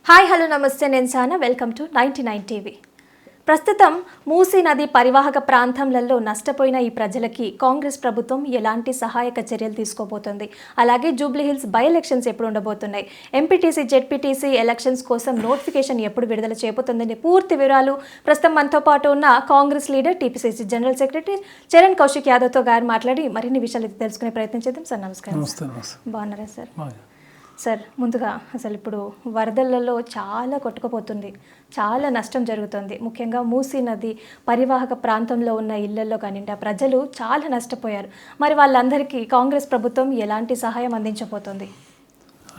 Hi hello నమస్తే నేను సానా వెల్కమ్ టు 99 టీవీ. ప్రస్తుతం మూసీ నది పరివాహక ప్రాంతాలలో నష్టపోయిన ఈ ప్రజలకి కాంగ్రెస్ ప్రభుత్వం ఎలాంటి సహాయక చర్యలు తీసుకోబోతోంది, అలాగే జూబ్లీ హిల్స్ బై ఎలక్షన్స్ ఎప్పుడు ఉండబోతున్నాయి, ఎంపీటీసీ జెడ్పీటీసీ ఎలక్షన్స్ కోసం నోటిఫికేషన్ ఎప్పుడు విడుదల చేయబోతుందని పూర్తి వివరాలు ప్రస్తుతం మనతో పాటు ఉన్న Congress leader TPCC general secretary Charan Kaushik యాదవ్తో గారు మాట్లాడి మరిన్ని విషయాలు తెలుసుకునే ప్రయత్నం చేద్దాం. సార్ నమస్కారం. బాగున్నారా సార్? సార్ ముందుగా అసలు ఇప్పుడు వరదలలో చాలా కొట్టుకుపోతుంది, చాలా నష్టం జరుగుతుంది. ముఖ్యంగా మూసీ నది పరివాహక ప్రాంతంలో ఉన్న ఇళ్లలో కానివ్వండి ఆ ప్రజలు చాలా నష్టపోయారు. మరి వాళ్ళందరికీ కాంగ్రెస్ ప్రభుత్వం ఎలాంటి సహాయం అందించబోతోంది?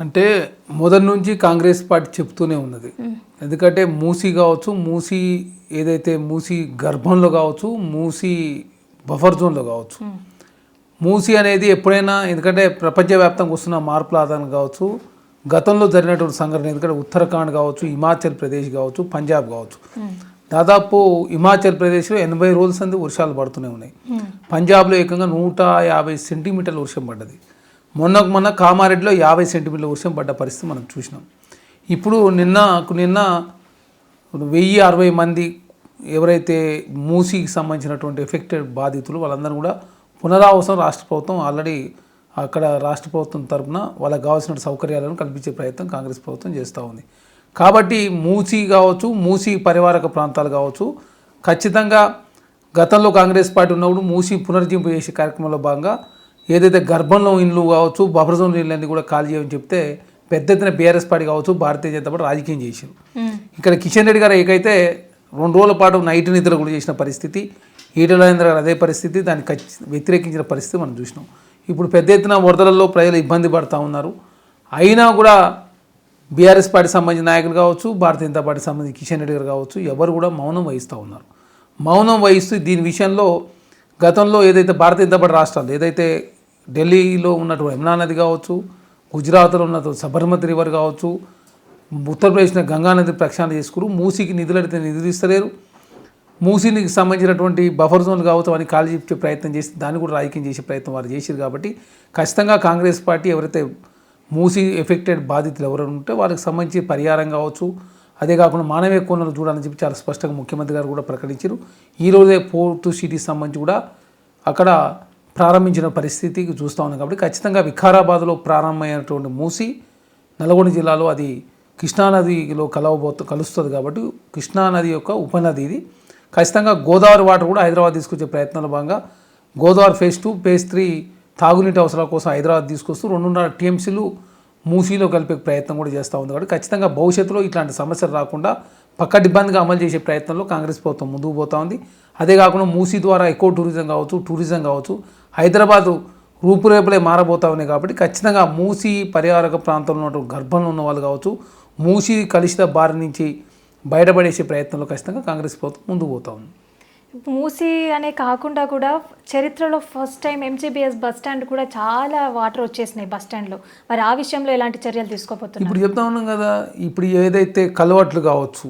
అంటే మొదటి నుంచి కాంగ్రెస్ పార్టీ చెప్తూనే ఉన్నది. ఎందుకంటే మూసీ కావచ్చు, మూసీ ఏదైతే మూసీ గర్భంలో కావచ్చు, మూసీ బఫర్ జోన్లో కావచ్చు, మూసీ అనేది ఎప్పుడైనా ఎందుకంటే ప్రపంచవ్యాప్తంగా వస్తున్న మార్పుల ఆధారం కావచ్చు, గతంలో జరిగినటువంటి సంఘటన ఎందుకంటే ఉత్తరాఖండ్ కావచ్చు, హిమాచల్ ప్రదేశ్ కావచ్చు, పంజాబ్ కావచ్చు, దాదాపు హిమాచల్ ప్రదేశ్లో 80 రోజుల సంది వర్షాలు పడుతూనే ఉన్నాయి. పంజాబ్లో ఏకంగా 150 సెంటీమీటర్ల వర్షం పడ్డది. మొన్న కామారెడ్డిలో 50 సెంటీమీటర్ల వర్షం పడ్డ పరిస్థితి మనం చూసినాం. ఇప్పుడు నిన్న 1060 మంది ఎవరైతే మూసీకి సంబంధించినటువంటి ఎఫెక్టెడ్ బాధితులు వాళ్ళందరూ కూడా పునరావాసం రాష్ట్ర ప్రభుత్వం ఆల్రెడీ అక్కడ రాష్ట్ర ప్రభుత్వం తరఫున వాళ్ళకి కావాల్సిన సౌకర్యాలను కల్పించే ప్రయత్నం కాంగ్రెస్ ప్రభుత్వం చేస్తూ ఉంది. కాబట్టి మూసీ కావచ్చు, మూసీ పరివారక ప్రాంతాలు కావచ్చు, ఖచ్చితంగా గతంలో కాంగ్రెస్ పార్టీ ఉన్నప్పుడు మూసీ పునర్జింపు చేసే కార్యక్రమంలో భాగంగా ఏదైతే గర్భంలో ఇండ్లు కావచ్చు, బఫర్ జోన్ ఇళ్ళన్నీ కూడా ఖాళీ చేయమని చెప్తే పెద్ద ఎత్తున బీఆర్ఎస్ పార్టీ కావచ్చు, భారతీయ జనతా పార్టీ రాజకీయం చేశారు. ఇక్కడ కిషన్ రెడ్డి గారు ఏకైతే 2 రోజుల పాటు నైట్ నిద్ర కూడా చేసిన పరిస్థితి, ఈటల రాజేంద్ర గారు అదే పరిస్థితి, దాన్ని వ్యతిరేకించిన పరిస్థితి మనం చూసినాం. ఇప్పుడు పెద్ద ఎత్తున వరదలలో ప్రజలు ఇబ్బంది పడుతూ ఉన్నారు. అయినా కూడా బీఆర్ఎస్ పార్టీ సంబంధించిన నాయకులు కావచ్చు, భారతీయ జనతా పార్టీ సంబంధించిన కిషన్ రెడ్డి గారు కావచ్చు, ఎవరు కూడా మౌనం వహిస్తూ ఉన్నారు. మౌనం వహిస్తూ దీని విషయంలో గతంలో ఏదైతే భారతీయ జనతా పార్టీ రాష్ట్రాలు ఏదైతే ఢిల్లీలో ఉన్నటువంటి యమునా నది కావచ్చు, గుజరాత్లో ఉన్నటువంటి సబర్మతి రివర్ కావచ్చు, ఉత్తరప్రదేశ్లో గంగానది ప్రక్షాళన చేసుకురు, మూసీకి నిధులు అడిగితే నిధులు ఇస్తలేరు, మూసీకి సంబంధించినటువంటి బఫర్ జోన్ కావచ్చు అని కాల్ చెప్పే ప్రయత్నం చేసి దాన్ని కూడా రాజకీయం చేసే ప్రయత్నం వారు చేశారు. కాబట్టి ఖచ్చితంగా కాంగ్రెస్ పార్టీ ఎవరైతే మూసీ ఎఫెక్టెడ్ బాధితులు ఎవరైనా ఉంటే వాళ్ళకి సంబంధించి పరిహారం కావచ్చు, అదే కాకుండా మానవీయ కోణాలు చూడాలని చెప్పి చాలా స్పష్టంగా ముఖ్యమంత్రి గారు కూడా ప్రకటించారు. ఈరోజే పోర్టు సిటీకి సంబంధించి కూడా అక్కడ ప్రారంభించిన పరిస్థితికి చూస్తూ ఉన్నాం. కాబట్టి ఖచ్చితంగా వికారాబాద్లో ప్రారంభమైనటువంటి మూసీ నల్గొండ జిల్లాలో అది కృష్ణానదిలో కలుస్తుంది. కాబట్టి కృష్ణానది యొక్క ఉపనది ఇది. ఖచ్చితంగా గోదావరి వాటర్ కూడా హైదరాబాద్ తీసుకొచ్చే ప్రయత్నంలో భాగంగా గోదావరి ఫేజ్ 2, ఫేజ్ 3 తాగునీటి అవసరాల కోసం హైదరాబాద్ తీసుకొస్తూ 2.5 టీఎంసీలు మూసీలో కలిపే ప్రయత్నం కూడా చేస్తూ ఉంది. కాబట్టి ఖచ్చితంగా భవిష్యత్తులో ఇట్లాంటి సమస్యలు రాకుండా పక్కడిబ్బందిగా అమలు చేసే ప్రయత్నంలో కాంగ్రెస్ ప్రభుత్వం ముందుకు పోతూ ఉంది. అదే కాకుండా మూసీ ద్వారా ఎక్కువ టూరిజం కావచ్చు హైదరాబాదు రూపురేపులే మారబోతా ఉన్నాయి. కాబట్టి ఖచ్చితంగా మూసీ పరివారక ప్రాంతంలో ఉన్నటువంటి గర్భంలో ఉన్న వాళ్ళు కావచ్చు, మూసీ కలుషిత బారి నుంచి బయటపడేసే ప్రయత్నంలో ఖచ్చితంగా కాంగ్రెస్ ప్రభుత్వం ముందుకు పోతా ఉంది. మూసీ అనే కాకుండా కూడా చరిత్రలో first time MGBS bus stand కూడా చాలా వాటర్ వచ్చేసినాయి బస్ స్టాండ్లో. మరి ఆ విషయంలో ఎలాంటి చర్యలు తీసుకోబోతున్నారు? ఇప్పుడు చెప్తా ఉన్నాం కదా, ఇప్పుడు ఏదైతే కలవట్లు కావచ్చు,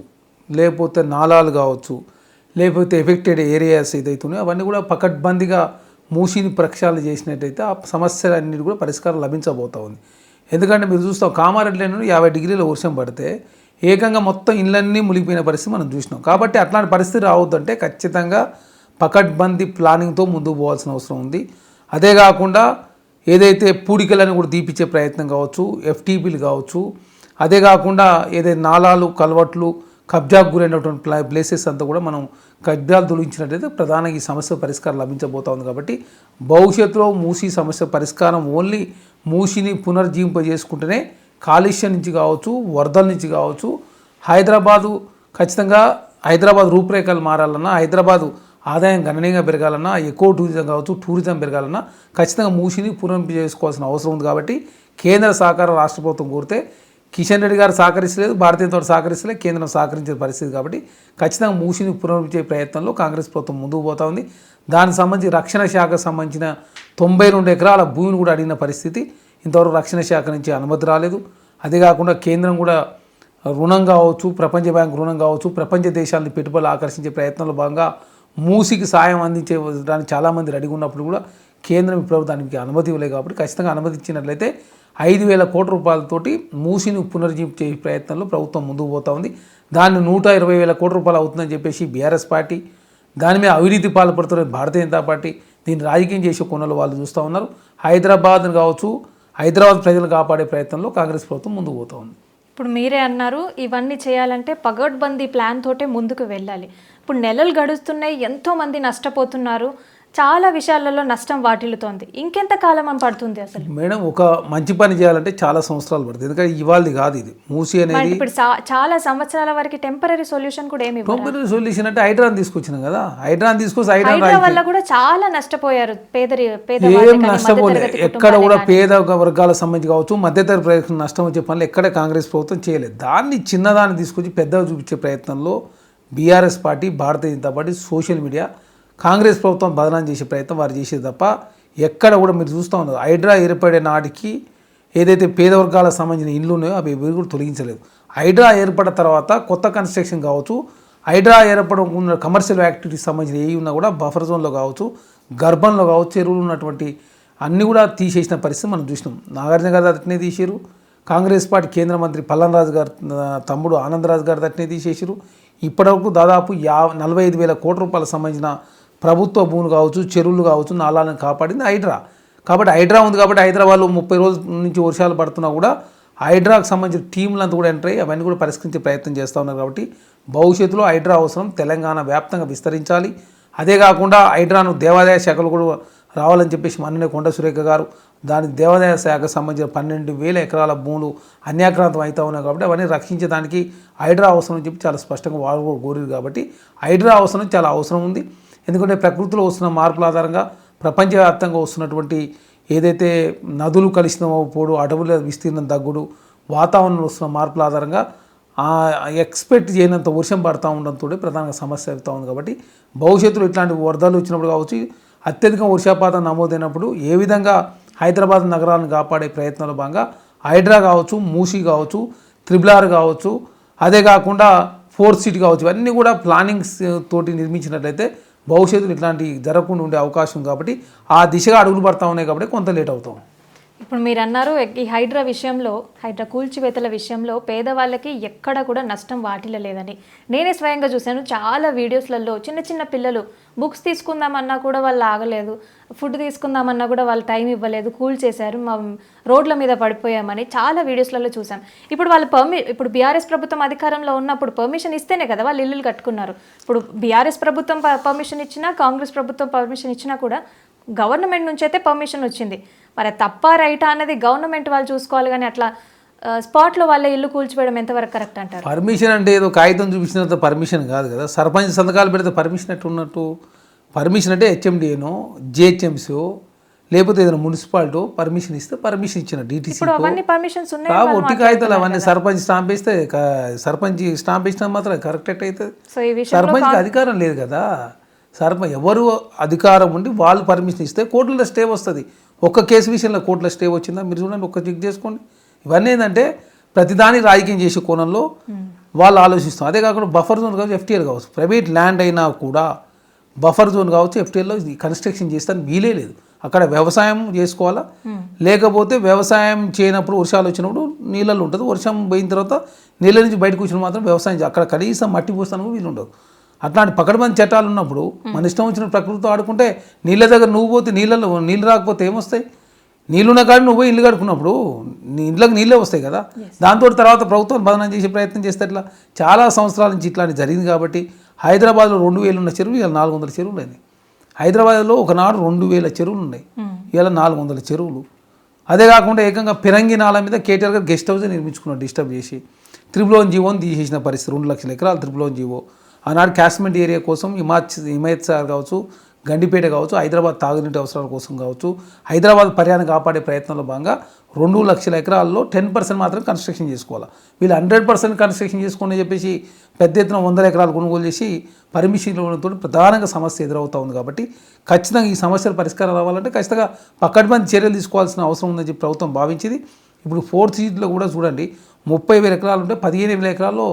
లేకపోతే నాలాలు కావచ్చు, లేకపోతే ఎఫెక్టెడ్ ఏరియాస్ ఏదైతే ఉన్నాయో అవన్నీ కూడా పకడ్బందీగా మూసీని ప్రక్షాళన చేసినట్టయితే ఆ సమస్యలన్నిటి కూడా పరిష్కారం లభించబోతూ ఉంది. ఎందుకంటే మీరు చూస్తాం కామారెడ్డిలో 50 డిగ్రీల వర్షం పడితే ఏకంగా మొత్తం ఇళ్ళన్నీ మునిగిపోయిన పరిస్థితి మనం చూసినాం. కాబట్టి అట్లాంటి పరిస్థితి రావద్దంటే ఖచ్చితంగా పకడ్బందీ ప్లానింగ్తో ముందుకు పోవాల్సిన అవసరం ఉంది. అదే కాకుండా ఏదైతే పూడికలను కూడా దీపించే ప్రయత్నం కావచ్చు, ఎఫ్టీపీలు కావచ్చు, అదే కాకుండా ఏదైతే నాలాలు కలవట్లు కబ్జాకు గురైనటువంటి ప్లేసెస్ అంతా కూడా మనం కబ్జాలు తొలగించినట్టయితే ప్రధానంగా ఈ సమస్య పరిష్కారం లభించబోతా ఉంది. కాబట్టి భవిష్యత్తులో మూసీ సమస్య పరిష్కారం ఓన్లీ మూసీని పునర్జీవింపజేసుకుంటేనే కాలుష్యం నుంచి కావచ్చు, వరదల నుంచి కావచ్చు, ఖచ్చితంగా హైదరాబాద్ రూపురేఖలు మారాలన్నా, హైదరాబాదు ఆదాయం గణనీయంగా పెరగాలన్నా, ఎక్కువ టూరిజం పెరగాలన్నా ఖచ్చితంగా మూసీని పునర్జీవింపజేసుకోవాల్సిన అవసరం ఉంది. కాబట్టి కేంద్ర సహకారం రాష్ట్ర ప్రభుత్వం కోరితే కిషన్ రెడ్డి గారు సహకరిస్తలేదు, భారతీయ జనతా పార్టీ సహకరిస్తలేదు, కేంద్రం సహకరించిన పరిస్థితి. కాబట్టి ఖచ్చితంగా మూసీని పునరుద్ధరించే ప్రయత్నంలో కాంగ్రెస్ ప్రభుత్వం ముందుకు పోతా ఉంది. దానికి సంబంధించి రక్షణ శాఖకు సంబంధించిన 92 ఎకరాల భూమిని కూడా అడిగిన పరిస్థితి. ఇంతవరకు రక్షణ శాఖ నుంచి అనుమతి రాలేదు. అదే కాకుండా కేంద్రం కూడా రుణం కావచ్చు, ప్రపంచ బ్యాంకు రుణం కావచ్చు, ప్రపంచ దేశాలని పెట్టుబడులు ఆకర్షించే ప్రయత్నంలో భాగంగా మూసీకి సాయం అందించడానికి చాలామంది రెడీగా ఉన్నప్పుడు కూడా కేంద్రం ఇప్పుడు దానికి అనుమతి ఇవ్వలేదు. కాబట్టి ఖచ్చితంగా అనుమతి ఇచ్చినట్లయితే 5,000 కోట్ల రూపాయలతోటి మూసిని పునరుజ్జీవం చేసే ప్రయత్నంలో ప్రభుత్వం ముందుకు పోతా ఉంది. దాన్ని 120,000 కోట్ల రూపాయలు అవుతుందని చెప్పేసి బీఆర్ఎస్ పార్టీ, దాని మీద అవినీతి పాల్పడుతున్న భారతీయ జనతా పార్టీ దీన్ని రాజకీయం చేసే కొనలు వాళ్ళు చూస్తూ ఉన్నారు. హైదరాబాద్ని కావచ్చు, హైదరాబాద్ ప్రజలు కాపాడే ప్రయత్నంలో కాంగ్రెస్ ప్రభుత్వం ముందుకు పోతా ఉంది. ఇప్పుడు మీరే అన్నారు ఇవన్నీ చేయాలంటే పగడ్బందీ ప్లాన్ తోటే ముందుకు వెళ్ళాలి. ఇప్పుడు నెలలు గడుస్తున్నాయి, ఎంతోమంది నష్టపోతున్నారు, చాలా విషయాలలో నష్టం వాటిల్లుతోంది. ఇంకెంత కాలం అని పడుతుంది అసలు? మేడం, ఒక మంచి పని చేయాలంటే చాలా సంవత్సరాలు పడుతుంది. ఎందుకంటే ఇవాళది కాదు ఇది. మూసి అనేది ఇప్పుడు చాలా సంవత్సరాల వరకు టెంపరీ సొల్యూషన్ కూడా ఏమి టెంపరీ సొల్యూషన్ అంటే హైడ్రాన్ తీసుకొచ్చినాం కదా. హైడ్రాన్ తీసుకొచ్చి హైడ్రా వల్ల కూడా చాలా నష్టపోయారు ఏం నష్టపోలేదు. ఎక్కడ కూడా పేద వర్గాలకు సంబంధించి కావచ్చు, మధ్యతరగతి ప్రజలకు నష్టం వచ్చే పనులు ఎక్కడ కాంగ్రెస్ ప్రభుత్వం చేయలేదు. దాన్ని చిన్నదాన్ని తీసుకొచ్చి పెద్దగా చూపించే ప్రయత్నంలో BRS party, Bharatiya Janata party, social media Congress ప్రభుత్వం బదనాం చేసే ప్రయత్నం వారు చేసేది తప్ప ఎక్కడ కూడా మీరు చూస్తూ ఉన్నారు. హైడ్రా ఏర్పడే నాటికి ఏదైతే పేద వర్గాలకు సంబంధించిన ఇళ్ళు ఉన్నాయో అవి ఎవరు కూడా తొలగించలేదు. హైడ్రా ఏర్పడిన తర్వాత కొత్త కన్స్ట్రక్షన్ కావచ్చు, హైడ్రా ఏర్పడడం ఉన్న కమర్షియల్ యాక్టివిటీస్ సంబంధించిన ఏ ఉన్నా కూడా బఫర్ జోన్లో కావచ్చు, గర్భంలో కావచ్చు, చెరువులు ఉన్నటువంటి అన్నీ కూడా తీసేసిన పరిస్థితి మనం చూసినాం. నాగార్జున గారు అట్నే తీసారు. కాంగ్రెస్ పార్టీ కేంద్ర మంత్రి పల్లన్రాజు గారు తమ్ముడు ఆనందరాజు గారు అట్నే తీసేసారు. ఇప్పటివరకు దాదాపు 45,000 కోట్ల రూపాయలకు సంబంధించిన ప్రభుత్వ భూములు కావచ్చు, చెరువులు కావచ్చు, నాలాలను కాపాడింది హైడ్రా. కాబట్టి హైడ్రా ఉంది కాబట్టి హైదరాబాద్లో 30 రోజుల నుంచి వర్షాలు పడుతున్నా కూడా హైడ్రాకు సంబంధించిన టీంలంతా కూడా ఎంటర్ అయ్యి అవన్నీ కూడా పరిష్కరించే ప్రయత్నం చేస్తూ ఉన్నారు. కాబట్టి భవిష్యత్తులో హైడ్రా అవసరం తెలంగాణ వ్యాప్తంగా విస్తరించాలి. అదే కాకుండా హైడ్రాను దేవాదాయ శాఖలు కూడా రావాలని చెప్పేసి మొన్ననే కొండ సురేఖ గారు దాని దేవాదాయ శాఖకు సంబంధించిన 12,000 ఎకరాల భూములు అన్యాక్రాంతం అవుతా ఉన్నాయి. కాబట్టి అవన్నీ రక్షించడానికి హైడ్రా అవసరం అని చెప్పి చాలా స్పష్టంగా వారు కూడా కోరారు. కాబట్టి హైడ్రా అవసరం చాలా అవసరం ఉంది. ఎందుకంటే ప్రకృతిలో వస్తున్న మార్పుల ఆధారంగా ప్రపంచవ్యాప్తంగా వస్తున్నటువంటి ఏదైతే నదులు కలిసిన పోడు, అడవుల విస్తీర్ణం తగ్గుడు, వాతావరణంలో వస్తున్న మార్పుల ఆధారంగా ఎక్స్పెక్ట్ చేయనంత వర్షం పడుతూ ఉండడంతో ప్రధానంగా సమస్య అవుతూ ఉంది. కాబట్టి భవిష్యత్తులో ఇట్లాంటి వరదలు వచ్చినప్పుడు కావచ్చు, అత్యధిక వర్షపాతం నమోదైనప్పుడు ఏ విధంగా హైదరాబాద్ నగరాలను కాపాడే ప్రయత్నంలో భాగంగా హైడ్రా కావచ్చు, మూసీ కావచ్చు, త్రిబుల్ కావచ్చు, అదే కాకుండా 4th సిటీ కావచ్చు, ఇవన్నీ కూడా ప్లానింగ్స్ తోటి నిర్మించినట్లయితే భవిష్యత్తులో ఇట్లాంటి జరగకుండా ఉండే అవకాశం. కాబట్టి ఆ దిశగా అడుగులు పడతా ఉన్నాయి. కాబట్టి కొంత లేట్ అవుతాం. ఇప్పుడు మీరు అన్నారు ఈ హైడ్రా కూల్చివేతల విషయంలో పేదవాళ్ళకి ఎక్కడ కూడా నష్టం వాటిల్లలేదని. నేనే స్వయంగా చూశాను చాలా వీడియోస్లలో. చిన్న చిన్న పిల్లలు బుక్స్ తీసుకుందామన్నా కూడా వాళ్ళు ఆగలేదు, ఫుడ్ తీసుకుందామన్నా కూడా వాళ్ళు టైం ఇవ్వలేదు, కూల్చేశారు, మా రోడ్ల మీద పడిపోయామని చాలా వీడియోస్లలో చూసాం. ఇప్పుడు వాళ్ళు ఇప్పుడు బీఆర్ఎస్ ప్రభుత్వం అధికారంలో ఉన్నప్పుడు పర్మిషన్ ఇస్తేనే కదా వాళ్ళు ఇల్లులు కట్టుకున్నారు. ఇప్పుడు బీఆర్ఎస్ ప్రభుత్వం పర్మిషన్ ఇచ్చినా, కాంగ్రెస్ ప్రభుత్వం పర్మిషన్ ఇచ్చినా కూడా గవర్నమెంట్ నుంచి అయితే పర్మిషన్ వచ్చింది. మరి తప్ప రైటా అనేది గవర్నమెంట్ వాళ్ళు చూసుకోవాలి. కానీ అట్లా స్పాట్లో వాళ్ళ ఇల్లు కూల్చివేయడం ఎంతవరకు కరెక్ట్ అంటారు? పర్మిషన్ అంటే ఏదో కాగితం చూపించినంత పర్మిషన్ కాదు కదా. సర్పంచ్ సంతకాలు పెడితే పర్మిషన్ ఎట్టు ఉన్నట్టు? పర్మిషన్ అంటే హెచ్ఎండిఏనో, జిహెచ్ఎంసీఓ, లేకపోతే ఏదైనా మున్సిపాలిటీ పర్మిషన్ ఇస్తే పర్మిషన్ ఇచ్చిన డీటీసీ ఒట్టి కాగితాలు అవన్నీ సర్పంచ్ స్టాంప్ వేస్తే సర్పంచ్ స్టాంప్ వేసినా మాత్రం కరెక్ట్ అవుతుంది. సర్పంచ్కి అధికారం లేదు కదా. ఎవరు అధికారం ఉండి వాళ్ళు పర్మిషన్ ఇస్తే కోర్టులో స్టే వస్తుంది. ఒక్క కేసు విషయంలో కోర్టులో స్టే వచ్చిందా మీరు చూడండి, ఒక్క చెక్ చేసుకోండి. ఇవన్నీ ఏంటంటే ప్రతిదాని రాజకీయం చేసే కోణంలో వాళ్ళు ఆలోచిస్తాం. అదే కాకుండా బఫర్ జోన్ కావచ్చు, ఎఫ్టీఎల్ కావచ్చు, ప్రైవేట్ ల్యాండ్ అయినా కూడా బఫర్ జోన్ కావచ్చు, ఎఫ్టీఎల్లో కన్స్ట్రక్షన్ చేస్తానికి వీలే లేదు. అక్కడ వ్యవసాయం చేసుకోవాలా, లేకపోతే వ్యవసాయం చేయనప్పుడు వర్షాలు వచ్చినప్పుడు నీళ్ళల్లో ఉంటుంది. వర్షం పోయిన తర్వాత నీళ్ళ నుంచి బయటకు వచ్చిన మాత్రం వ్యవసాయం అక్కడ కనీసం మట్టి పోస్తానికి వీలు ఉండదు. అట్లాంటి పకడ్బందీ చట్టాలు ఉన్నప్పుడు మన ఇష్టం వచ్చిన ప్రకృతితో ఆడుకుంటే నీళ్ళ దగ్గర నువ్వు పోతే నీళ్ళు రాకపోతే ఏమొస్తాయి? నీళ్ళున్న కాడ నువ్వు పోయి ఇల్లు కడుకున్నప్పుడు నీ ఇంట్లోకి నీళ్ళే వస్తాయి కదా. దాంతో తర్వాత ప్రభుత్వం బదనం చేసే ప్రయత్నం చేస్తే ఇట్లా చాలా సంవత్సరాల నుంచి ఇట్లాంటి జరిగింది. కాబట్టి హైదరాబాద్లో 2,000 ఉన్న చెరువులు ఇవాళ 400 చెరువులు అయినాయి. హైదరాబాద్లో ఒకనాడు 2,000 చెరువులు ఉన్నాయి, ఇవాళ 400 చెరువులు. అదే కాకుండా ఏకంగా పిరంగి నాల మీద కేటీఆర్ గారు గెస్ట్ హౌస్ నిర్మించుకున్నాడు డిస్టర్బ్ చేసి. త్రిబుల్ జీవోని తీసేసిన పరిస్థితి. 2 లక్షల ఎకరాలు త్రిబుల్ జీవో. ఆనాడు క్యాస్మెంట్ ఏరియా కోసం హిమాయత్ సాగర్ కావచ్చు, గండిపేట కావచ్చు, హైదరాబాద్ తాగునీటి అవసరాల కోసం కావచ్చు, హైదరాబాద్ పర్యాన్ని కాపాడే ప్రయత్నంలో భాగంగా 2 లక్షల ఎకరాల్లో 10% మాత్రం కన్స్ట్రక్షన్ చేసుకోవాలి. వీళ్ళు 100% కన్స్ట్రక్షన్ చేసుకోండి చెప్పేసి పెద్ద ఎత్తున 100 ఎకరాలు కొనుగోలు చేసి పర్మిషన్ ఇవ్వడంతో ప్రధానంగా సమస్య ఎదురవుతూ ఉంది. కాబట్టి ఖచ్చితంగా ఈ సమస్యల పరిష్కారం రావాలంటే ఖచ్చితంగా పకడ్బందీ చర్యలు తీసుకోవాల్సిన అవసరం ఉందని చెప్పి ప్రభుత్వం భావించింది. ఇప్పుడు 4th సిటీలో కూడా చూడండి 30,000 ఎకరాలు ఉంటే 15,000 ఎకరాల్లో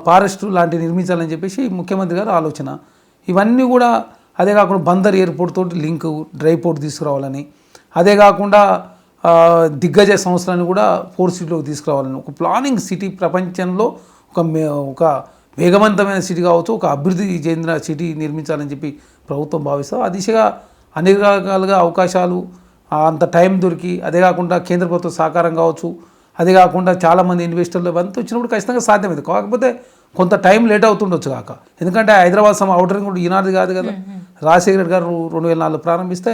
ఫారెస్టు లాంటివి నిర్మించాలని చెప్పేసి ముఖ్యమంత్రి గారు ఆలోచన. ఇవన్నీ కూడా అదే కాకుండా బందర్ ఎయిర్పోర్ట్ తోటి లింక్ డ్రై పోర్ట్ తీసుకురావాలని, అదే కాకుండా దిగ్గజ సంస్థలను కూడా 4 సిటీలోకి తీసుకురావాలని ఒక ప్లానింగ్ సిటీ ప్రపంచంలో ఒక వేగవంతమైన సిటీ కావచ్చు, ఒక అభివృద్ధి చెందిన సిటీ నిర్మించాలని చెప్పి ప్రభుత్వం భావిస్తాం. ఆ దిశగా అన్ని రకాలుగా అవకాశాలు అంత టైం దొరికి, అదే కాకుండా కేంద్ర ప్రభుత్వ సహకారం కావచ్చు, అదే కాకుండా చాలామంది ఇన్వెస్టర్లు ఇవంతా వచ్చినప్పుడు ఖచ్చితంగా సాధ్యమైంది. కాకపోతే కొంత టైం లేట్ అవుతుండొచ్చు కాక, ఎందుకంటే హైదరాబాద్ ఔటర్ రింగ్ కూడా ఈనాడు కాదు కదా. రాజశేఖర్ గారు 2004 ప్రారంభిస్తే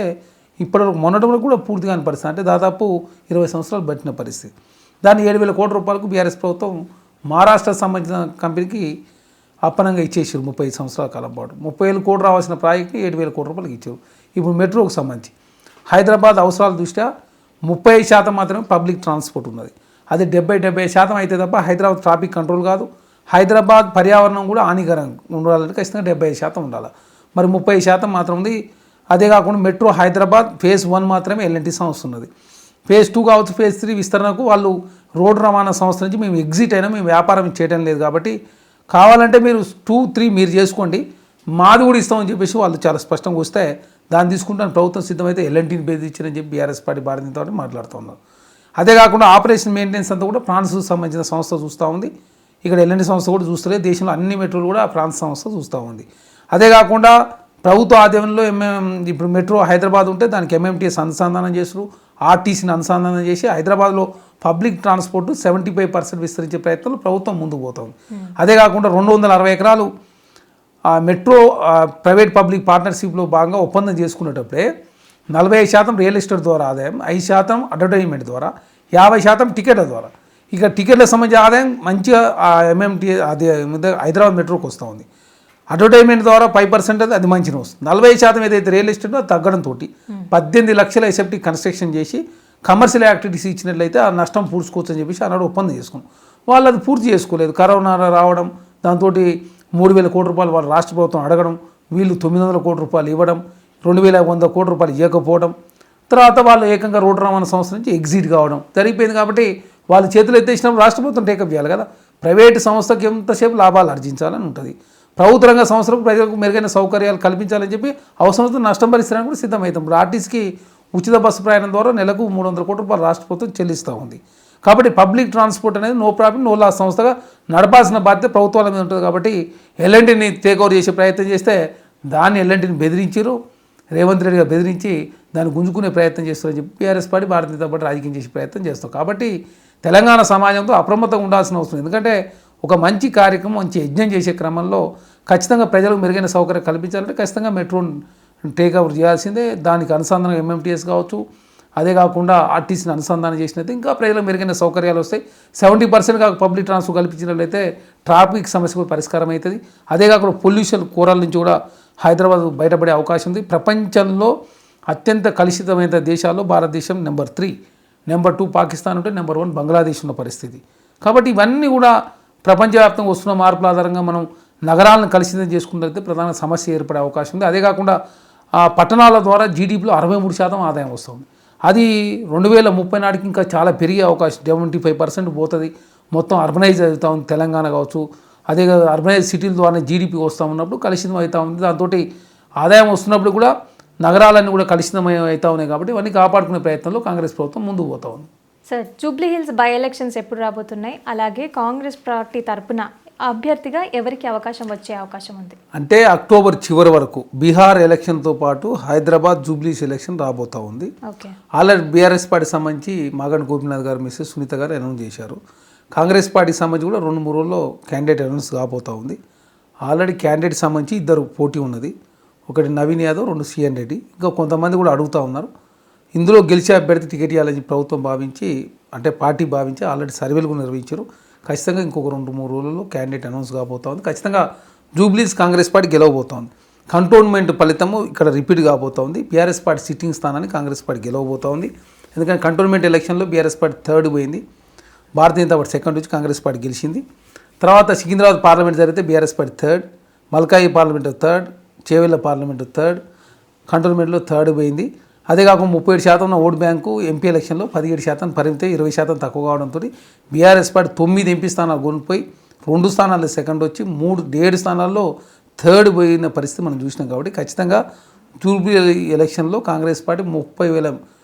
ఇప్పటివరకు మొన్నటి వరకు కూడా పూర్తి కాని పరిస్థితి, అంటే దాదాపు 20 సంవత్సరాలు పట్టిన పరిస్థితి. దాన్ని 7,000 కోట్ల రూపాయలకు బీఆర్ఎస్ ప్రభుత్వం మహారాష్ట్రకు సంబంధించిన కంపెనీకి అప్పనంగా ఇచ్చేసారు 35 సంవత్సరాల కాలం పాటు. 30,000 కోట్లు రావాల్సిన ప్రాజెక్ట్ని 7,000 కోట్ల రూపాయలకి ఇచ్చారు. ఇప్పుడు మెట్రోకు సంబంధించి హైదరాబాద్ అవసరాల దృష్ట్యా 30% మాత్రమే పబ్లిక్ ట్రాన్స్పోర్ట్ ఉన్నది. అది 70% అయితే తప్ప హైదరాబాద్ ట్రాఫిక్ కంట్రోల్ కాదు. హైదరాబాద్ పర్యావరణం కూడా హానికరంగా ఉండాలంటే ఖచ్చితంగా 70% ఉండాలి. మరి 30% మాత్రం ఉంది. అదే కాకుండా మెట్రో హైదరాబాద్ ఫేజ్ 1 మాత్రమే ఎల్ఎన్టీ సంస్థ ఉన్నది. ఫేజ్ 2 కావచ్చు, ఫేజ్ 3 విస్తరణకు వాళ్ళు రోడ్డు రవాణా సంస్థ నుంచి మేము ఎగ్జిట్ అయినా మేము వ్యాపారం చేయడం లేదు కాబట్టి కావాలంటే మీరు 2, 3 మీరు చేసుకోండి, మాది కూడా ఇస్తామని చెప్పేసి వాళ్ళు చాలా స్పష్టంగా వస్తే దాన్ని తీసుకుంటాను ప్రభుత్వం సిద్ధమైతే ఎల్ఎన్టీని బెదిరించారని చెప్పి బీఆర్ఎస్ పార్టీ భారతీయతో మాట్లాడుతున్నారు. అదే కాకుండా ఆపరేషన్ మెయింటెనెన్స్ అంతా కూడా ఫ్రాన్స్కు సంబంధించిన సంస్థ చూస్తూ ఉంది. ఇక్కడ ఎల్ఎన్టీ సంస్థ కూడా చూస్తలేదు. దేశంలో అన్ని మెట్రోలు కూడా ఫ్రాన్స్ సంస్థ చూస్తూ ఉంది. అదే కాకుండా ప్రభుత్వ ఆధ్వర్యంలో ఇప్పుడు మెట్రో హైదరాబాద్ ఉంటే దానికి ఎంఎంటీఎస్ అనుసంధానం చేస్తారు, ఆర్టీసీని అనుసంధానం చేసి హైదరాబాద్లో పబ్లిక్ ట్రాన్స్పోర్ట్ 75% విస్తరించే ప్రయత్నంలో ప్రభుత్వం ముందుకు పోతుంది. అదే కాకుండా 260 ఎకరాలు మెట్రో ప్రైవేట్ పబ్లిక్ పార్ట్నర్షిప్లో భాగంగా ఒప్పందం చేసుకునేటప్పుడే 40% రియల్ ఎస్టేట్ ద్వారా ఆదాయం, 5% అడ్వర్టైజ్మెంట్ ద్వారా, 50% టికెట్ల ద్వారా. ఇక టికెట్లకు సంబంధించిన ఆదాయం మంచిగా ఎంఎంటీ అది హైదరాబాద్ మెట్రోకి వస్తూ ఉంది. అడ్వర్టైజ్మెంట్ ద్వారా 5% అది మంచిగా వస్తుంది. 40% ఏదైతే రియల్ ఎస్టేట్ తగ్గడంతో 18 లక్షల ఎస్ఎఫ్టీ కన్స్ట్రక్షన్ చేసి కమర్షియల్ యాక్టివిటీస్ ఇచ్చినట్లయితే ఆ నష్టం పూడ్చుకోవచ్చు అని చెప్పేసి ఆనాడు ఒప్పందం చేసుకున్నాం. వాళ్ళు అది పూర్తి చేసుకోలేదు. కరోనా రావడం, దాంతో 3,000 కోట్ల రూపాయలు వాళ్ళు రాష్ట్ర ప్రభుత్వం అడగడం, వీళ్ళు 900 కోట్ల రూపాయలు ఇవ్వడం, 2,100 కోట్ల రూపాయలు ఇవ్వకపోవడం, తర్వాత వాళ్ళు ఏకంగా రోడ్డు రవాణా సంస్థ నుంచి ఎగ్జిట్ కావడం జరిగిపోయింది. కాబట్టి వాళ్ళు చేతులు ఎత్తేసినప్పుడు రాష్ట్ర ప్రభుత్వం టేకప్ చేయాలి కదా. ప్రైవేటు సంస్థకి ఎంతసేపు లాభాలు ఆర్జించాలని ఉంటుంది. ప్రభుత్వ రంగ సంస్థలకు ప్రజలకు మెరుగైన సౌకర్యాలు కల్పించాలని చెప్పి అవసరంతో నష్టం భరించడానికి కూడా సిద్ధమవుతాం. ఇప్పుడు ఆర్టీసీకి ఉచిత బస్సు ప్రయాణం ద్వారా నెలకు 300 కోట్ల రూపాయలు రాష్ట్ర ప్రభుత్వం చెల్లిస్తూ ఉంది. కాబట్టి పబ్లిక్ ట్రాన్స్పోర్ట్ అనేది నో ప్రాఫిట్ నో లాస్ సంస్థగా నడపాల్సిన బాధ్యత ప్రభుత్వాల మీద ఉంటుంది. కాబట్టి ఎల్ఎన్టీని టేక్ ఓవర్ చేసే ప్రయత్నం చేస్తే దాన్ని ఎల్ఎన్టీని బెదిరించారు, రేవంత్ రెడ్డి గారు బెదిరించి దాన్ని గుంజుకునే ప్రయత్నం చేస్తారని చెప్పి BRS party Bharatiya Janata party రాజకీయం చేసే ప్రయత్నం చేస్తాం. కాబట్టి తెలంగాణ సమాజంతో అప్రమత్తంగా ఉండాల్సిన అవసరం. ఎందుకంటే ఒక మంచి కార్యక్రమం, మంచి యజ్ఞం చేసే క్రమంలో ఖచ్చితంగా ప్రజలకు మెరుగైన సౌకర్యం కల్పించాలంటే ఖచ్చితంగా మెట్రోని టేక్ ఓవర్ చేయాల్సిందే. దానికి అనుసంధానం ఎంఎంటీఎస్ కావచ్చు, అదే కాకుండా ఆర్టీసీని అనుసంధానం చేసినట్టు ఇంకా ప్రజలకు మెరుగైన సౌకర్యాలు వస్తాయి. 70% కాక పబ్లిక్ ట్రాన్స్పోర్ట్ కల్పించినట్లయితే ట్రాఫిక్ సమస్య కూడా పరిష్కారం అవుతుంది. అదే కాకుండా పొల్యూషన్ కూరల నుంచి కూడా హైదరాబాద్ బయటపడే అవకాశం ఉంది. ప్రపంచంలో అత్యంత కలుషితమైన దేశాల్లో భారతదేశం నెంబర్ 3, నెంబర్ 2 పాకిస్తాన్ ఉంటే నెంబర్ 1 బంగ్లాదేశ్ ఉన్న పరిస్థితి. కాబట్టి ఇవన్నీ కూడా ప్రపంచవ్యాప్తంగా వస్తున్న మార్పుల ఆధారంగా మనం నగరాలను కలుషితం చేసుకున్నట్లయితే ప్రధాన సమస్య ఏర్పడే అవకాశం ఉంది. అదే కాకుండా ఆ పట్టణాల ద్వారా జీడీపీలో 63% ఆదాయం వస్తుంది. అది 2030 నాటికి ఇంకా చాలా పెరిగే అవకాశం, 75% పోతుంది. మొత్తం అర్బనైజ్ అవుతూ ఉంది తెలంగాణ కావచ్చు. అదే అర్బనైజ్ సిటీల ద్వారా జీడీపీ వస్తూ ఉన్నప్పుడు కలుషితం అవుతూ ఉంది. దాంతో ఆదాయం వస్తున్నప్పుడు కూడా నగరాలన్నీ కూడా కలుషితమై అవుతూ ఉన్నాయి. కాబట్టి ఇవన్నీ కాపాడుకునే ప్రయత్నంలో కాంగ్రెస్ ప్రభుత్వం ముందుకు పోతూ ఉంది. Sir, Jubilee hills by elections ఎప్పుడు రాబోతున్నాయి? అలాగే కాంగ్రెస్ పార్టీ తరపున అభ్యర్థిగా ఎవరికి అవకాశం వచ్చే అవకాశం ఉంది? అంటే అక్టోబర్ చివరి వరకు బీహార్ ఎలక్షన్తో పాటు హైదరాబాద్ జూబ్లీస్ ఎలక్షన్ రాబోతూ ఉంది. ఆల్రెడీ బీఆర్ఎస్ పార్టీ సంబంధించి మాగంటి గోపీనాథ్ గారు, మిస్సెస్ సునీత గారు అనౌన్స్ చేశారు. కాంగ్రెస్ పార్టీకి సంబంధించి కూడా 2-3 రోజుల్లో క్యాండిడేట్ అనౌన్స్ కాబోతూ ఉంది. ఆల్రెడీ క్యాండిడేట్ సంబంధించి 2 పోటీ ఉన్నది. ఒకటి నవీన్ యాదవ్, 2 సిఎన్ రెడ్డి. ఇంకా కొంతమంది కూడా అడుగుతూ ఉన్నారు. ఇందులో గెలిచే అభ్యర్థి టికెట్ ఇవ్వాలని ప్రభుత్వం భావించి, అంటే పార్టీ భావించి ఆల్రెడీ సర్వేలు కూడా నిర్వహించారు. ఖచ్చితంగా ఇంకొక 2-3 రోజుల్లో క్యాండిడేట్ అనౌన్స్ కాబోతా ఉంది. ఖచ్చితంగా జూబ్లీస్ కాంగ్రెస్ పార్టీ గెలవబోతోంది. కంటోన్మెంట్ ఫలితము ఇక్కడ రిపీట్ కాబోతూ ఉంది. బీఆర్ఎస్ పార్టీ సిట్టింగ్ స్థానాన్ని కాంగ్రెస్ పార్టీ గెలవబోతూ ఉంది. ఎందుకంటే కంటోన్మెంట్ ఎలక్షన్లో బీఆర్ఎస్ పార్టీ 3rd పోయింది, భారతీయ జనతా పార్టీ 2nd వచ్చి కాంగ్రెస్ పార్టీ గెలిచింది. తర్వాత సికింద్రాబాద్ పార్లమెంట్ జరిగితే బీఆర్ఎస్ పార్టీ 3rd, మల్కాయి parliament 3rd, Chevella parliament 3rd, కంటోన్మెంట్లో 3rd పోయింది. అదే కాకుండా 37% ఉన్న ఓటు బ్యాంకు ఎంపీ ఎలక్షన్లో 17% పరిమితి, 20% తక్కువ కావడంతో బీఆర్ఎస్ పార్టీ 9 ఎంపీ స్థానాలు కొనిపోయి 2 స్థానాల్లో 2nd వచ్చి 7 స్థానాల్లో 3rd పోయిన పరిస్థితి మనం చూసినాం. కాబట్టి ఖచ్చితంగా జూబ్లీ ఎలక్షన్లో కాంగ్రెస్ పార్టీ 30,000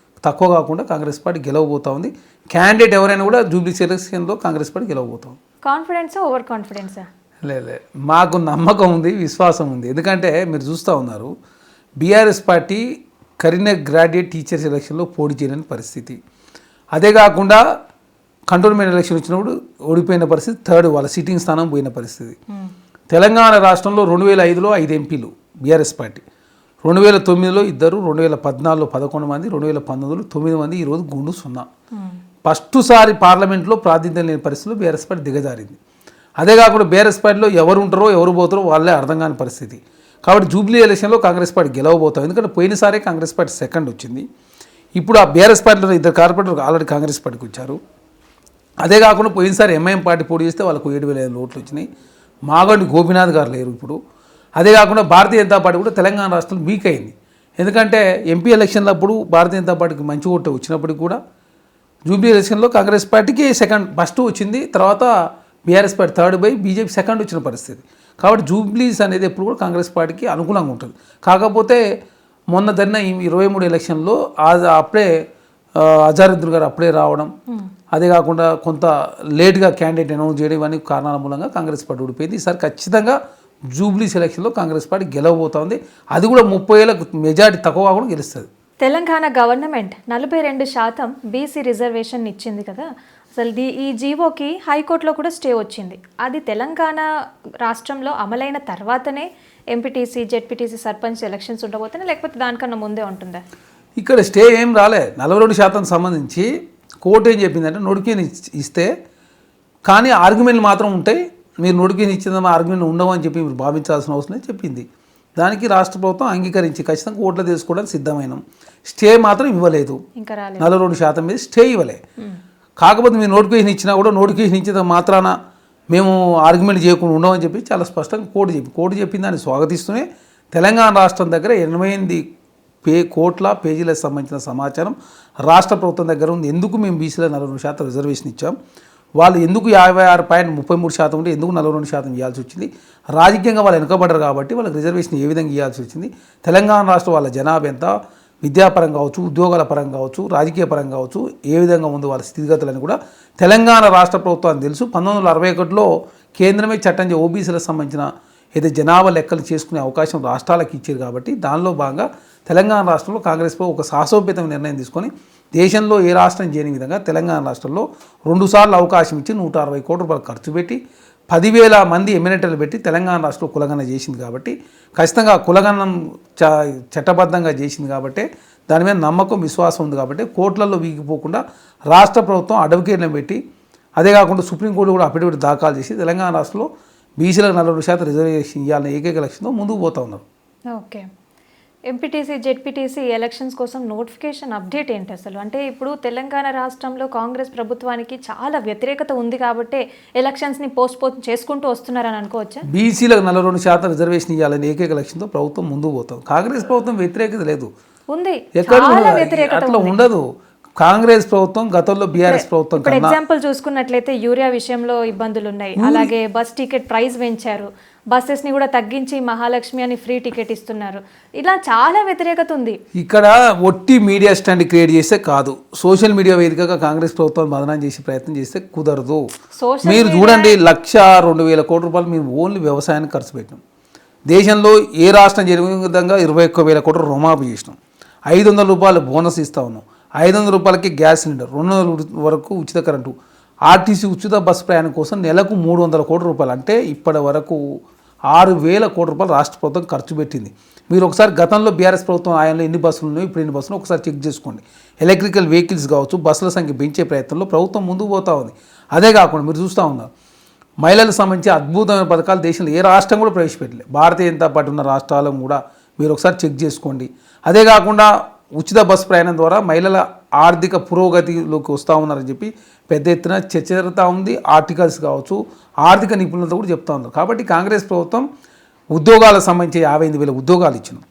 తక్కువ కాకుండా కాంగ్రెస్ పార్టీ గెలవబోతా ఉంది. క్యాండిడేట్ ఎవరైనా కూడా జూబ్లీ ఎలక్షన్లో కాంగ్రెస్ పార్టీ గెలవబోతా ఉంది. కాన్ఫిడెన్సా ఓవర్ కాన్ఫిడెన్సా? లేదు, మాకు నమ్మకం ఉంది, విశ్వాసం ఉంది. ఎందుకంటే మీరు చూస్తూ ఉన్నారు, BRS party Karimnagar graduate teachers ఎలక్షన్లో పోటీ చేయలేని పరిస్థితి. అదే కాకుండా కంటోన్మెంట్ ఎలక్షన్ వచ్చినప్పుడు ఓడిపోయిన పరిస్థితి, థర్డ్ వాళ్ళ సిట్టింగ్ స్థానం పోయిన పరిస్థితి. తెలంగాణ రాష్ట్రంలో 2005లో 5 ఎంపీలు బీఆర్ఎస్ పార్టీ, 2009లో 2, 2014లో 11 మంది, 2019లో 9 మంది, ఈరోజు గుండు 0. ఫస్ట్ సారి పార్లమెంట్లో ప్రాతినిధ్యం లేని పరిస్థితుల్లో బీఆర్ఎస్ పార్టీ దిగజారింది. అదే కాకుండా బీఆర్ఎస్ పార్టీలో ఎవరు ఉంటారో ఎవరు పోతారో వాళ్ళే అర్థం కాని పరిస్థితి. కాబట్టి జూబ్లీ ఎలక్షన్లో కాంగ్రెస్ పార్టీ గెలవబోతాం. ఎందుకంటే పోయినసారే కాంగ్రెస్ పార్టీ సెకండ్ వచ్చింది. ఇప్పుడు ఆ బీఆర్ఎస్ పార్టీలో 2 కార్పొరేటర్లు ఆల్రెడీ కాంగ్రెస్ పార్టీకి వచ్చారు. అదే కాకుండా పోయినసారి ఎంఐఎం పార్టీ పోటీ చేస్తే వాళ్ళకు 7,500 ఓట్లు వచ్చినాయి. మాగండి గోపీనాథ్ గారు లేరు ఇప్పుడు. అదే కాకుండా భారతీయ జనతా పార్టీ కూడా తెలంగాణ రాష్ట్రంలో వీక్ అయింది. ఎందుకంటే ఎంపీ ఎలక్షన్ల అప్పుడు భారతీయ జనతా పార్టీకి మంచి ఓటు వచ్చినప్పటికీ కూడా జూబ్లీ ఎలక్షన్లో కాంగ్రెస్ పార్టీకి ఫస్ట్ వచ్చింది, తర్వాత బీఆర్ఎస్ పార్టీ థర్డ్ పోయి బీజేపీ సెకండ్ వచ్చిన పరిస్థితి. కాబట్టి జూబ్లీస్ అనేది ఎప్పుడు కూడా కాంగ్రెస్ పార్టీకి అనుకూలంగా ఉంటుంది. కాకపోతే మొన్న జరిగిన ఈ 23 ఎలక్షన్లో అప్పుడే అజారుద్దీన్ గారు అప్పుడే రావడం, అదే కాకుండా కొంత లేట్గా క్యాండిడేట్ అనౌన్స్ చేయడం, ఇవన్నీ కారణాల మూలంగా కాంగ్రెస్ పార్టీ ఓడిపోయింది. ఈసారి ఖచ్చితంగా జూబ్లీ సెలక్షన్లో కాంగ్రెస్ పార్టీ గెలవబోతోంది. అది కూడా 30,000 మెజారిటీ తక్కువ కాకుండా గెలుస్తుంది. తెలంగాణ గవర్నమెంట్ 42% బీసీ రిజర్వేషన్ ఇచ్చింది కదా. అసలు ఈ జీవోకి హైకోర్టులో కూడా స్టే వచ్చింది. అది తెలంగాణ రాష్ట్రంలో అమలైన తర్వాతనే ఎంపీటీసీ, జెడ్పీటీసీ, సర్పంచ్ ఎలక్షన్స్ ఉండబోతున్నాయి, లేకపోతే దానికన్నా ముందే ఉంటుందా? ఇక్కడ స్టే ఏం రాలే. 42% సంబంధించి కోర్టు ఏం చెప్పిందంటే నోటిఫికేషన్ ఇస్తే కానీ ఆర్గ్యుమెంట్లు మాత్రం ఉంటాయి, మీరు నోటిఫికేషన్ ఇచ్చిందా ఆర్గ్యుమెంట్ ఉండవని చెప్పి మీరు భావించాల్సిన అవసరం లేదు చెప్పింది. దానికి రాష్ట్ర ప్రభుత్వం అంగీకరించి ఖచ్చితంగా కోర్టులో తీసుకోవడానికి సిద్ధమైనాం. స్టే మాత్రం ఇవ్వలేదు, ఇంకా 42% మీద స్టే ఇవ్వలే. కాకపోతే మీరు నోటిఫికేషన్ ఇచ్చినా కూడా నోటిఫికేషన్ ఇచ్చిన మాత్రాన మేము ఆర్గ్యుమెంట్ చేయకుండా ఉండమని చెప్పి చాలా స్పష్టంగా కోర్టు చెప్పిన దాన్ని స్వాగతిస్తూనే తెలంగాణ రాష్ట్రం దగ్గర 88 కోట్ల పేజీలకు సంబంధించిన సమాచారం రాష్ట్ర ప్రభుత్వం దగ్గర ఉంది. ఎందుకు మేము బీసీలో 42% రిజర్వేషన్ ఇచ్చాం, వాళ్ళు ఎందుకు 56.33% ఉంటే ఎందుకు 42% ఇవ్వాల్సి వచ్చింది, రాజకీయంగా వాళ్ళు వెనుకబడ్డారు కాబట్టి వాళ్ళకి రిజర్వేషన్ ఏ విధంగా ఇవ్వాల్సి వచ్చింది, తెలంగాణ రాష్ట్రం వాళ్ళ జనాభా ఎంత, విద్యాపరంగా కావచ్చు, ఉద్యోగాల పరంగా కావచ్చు, రాజకీయ పరంగా కావచ్చు, ఏ విధంగా ఉంది వాళ్ళ స్థితిగతులని కూడా తెలంగాణ రాష్ట్ర ప్రభుత్వానికి తెలుసు. 1961లో కేంద్రమే చట్టం ఓబీసీలకు సంబంధించిన ఏదైతే జనాభా లెక్కలు చేసుకునే అవకాశం రాష్ట్రాలకు ఇచ్చారు. కాబట్టి దానిలో భాగంగా తెలంగాణ రాష్ట్రంలో కాంగ్రెస్ ప్రభుత్వం ఒక సాహసోపేతమైన నిర్ణయం తీసుకొని దేశంలో ఏ రాష్ట్రం చేయని విధంగా తెలంగాణ రాష్ట్రంలో 2 సార్లు అవకాశం ఇచ్చి 160 కోట్ల రూపాయలు ఖర్చు పెట్టి 10,000 మంది ఎమ్మెల్యేలు పెట్టి తెలంగాణ రాష్ట్రంలో కులగణన చేసింది. కాబట్టి ఖచ్చితంగా కులగణనం చట్టబద్ధంగా చేసింది కాబట్టి దాని మీద నమ్మకం, విశ్వాసం ఉంది. కాబట్టి కోర్టులలో వీగిపోకుండా రాష్ట్ర ప్రభుత్వం అడ్వకేట్లను పెట్టి, అదే కాకుండా సుప్రీంకోర్టు కూడా అఫిడవిట్ దాఖలు చేసి తెలంగాణ రాష్ట్రంలో బీసీలకు 42% రిజర్వేషన్ ఇవ్వాలనే ఏకైక లక్ష్యంతో ముందుకు పోతూ ఉన్నారు. ఓకే, ఎంపీటీసీ, జెడ్పీటీసీ ఎలక్షన్స్ కోసం నోటిఫికేషన్ అప్డేట్ ఏంటి అసలు? అంటే ఇప్పుడు తెలంగాణ రాష్ట్రంలో కాంగ్రెస్ ప్రభుత్వానికి చాలా వ్యతిరేకత ఉంది కాబట్టి ఎలక్షన్స్ని పోస్ట్పోన్ చేసుకుంటూ వస్తున్నారని అనుకోవచ్చా? బీసీలకు 42% రిజర్వేషన్ ఇవ్వాలని ఏకైక లక్ష్యంతో ప్రభుత్వం ముందుకు పోతాం. కాంగ్రెస్ ప్రభుత్వం వ్యతిరేకత లేదు, ఉంది, ఎక్కడ అట్లా ఉండదు. కాంగ్రెస్ ప్రభుత్వం గతంలో బీఆర్ఎస్ ప్రభుత్వం ఇప్పుడు ఎగ్జాంపుల్ చూసుకున్నట్లయితే యూరియా విషయంలో ఇబ్బందులు ఉన్నాయి, అలాగే బస్ టికెట్ ప్రైస్ పెంచారు, బస్సెస్ ని కూడా తగ్గించి మహాలక్ష్మి అని ఫ్రీ టికెట్ ఇస్తున్నారు. ఇలా చాలా వ్యతిరేకత ఉంది. ఇక్కడ ఒట్టి మీడియా స్టాండ్ క్రియేట్ చేస్తే కాదు, సోషల్ మీడియా వేదికగా కాంగ్రెస్ ప్రభుత్వం బదనాం చేసే ప్రయత్నం చేస్తే కుదరదు. మీరు చూడండి, 1,02,000 కోట్ల రూపాయలు మేము ఓన్లీ వ్యవసాయానికి ఖర్చు పెట్టినాం. దేశంలో ఏ రాష్ట్రం జరిగిన విధంగా 21,000 కోట్ల రుణమాఫీ చేసినాం. 500 రూపాయలు బోనస్ ఇస్తా ఉన్నాం. 500 రూపాయలకి గ్యాస్ సిలిండర్, 200 వరకు ఉచిత కరెంటు, ఆర్టీసీ ఉచిత బస్సు ప్రయాణం కోసం నెలకు 300 కోట్ల రూపాయలు, అంటే ఇప్పటి వరకు 6,000 కోట్ల రూపాయలు రాష్ట్ర ప్రభుత్వం ఖర్చు పెట్టింది. మీరు ఒకసారి గతంలో బీఆర్ఎస్ ప్రభుత్వం ఆయనలో ఎన్ని బస్సులు ఉన్నాయో ఇప్పుడు ఎన్ని బస్సులు ఒకసారి చెక్ చేసుకోండి. ఎలక్ట్రికల్ వెహికల్స్ కావచ్చు, బస్సుల సంఖ్య పెంచే ప్రయత్నంలో ప్రభుత్వం ముందుకు పోతూ ఉంది. అదే కాకుండా మీరు చూస్తూ ఉన్నారు, మహిళలకు సంబంధించి అద్భుతమైన పథకాలు దేశంలో ఏ రాష్ట్రం కూడా ప్రవేశపెట్టలేదు. భారతీయ జనతా పార్టీ ఉన్న రాష్ట్రాలను కూడా మీరు ఒకసారి చెక్ చేసుకోండి. అదే కాకుండా ఉచిత బస్సు ప్రయాణం ద్వారా మహిళల ఆర్థిక పురోగతిలోకి వస్తూ ఉన్నారని చెప్పి పెద్ద ఎత్తున చర్చ జరుగుతూ ఉంది. ఆర్టికల్స్ కావచ్చు, ఆర్థిక నిపుణులతో కూడా చెప్తా ఉన్నారు. కాబట్టి కాంగ్రెస్ ప్రభుత్వం ఉద్యోగాలకు సంబంధించి 58,000 ఉద్యోగాలు ఇచ్చింది.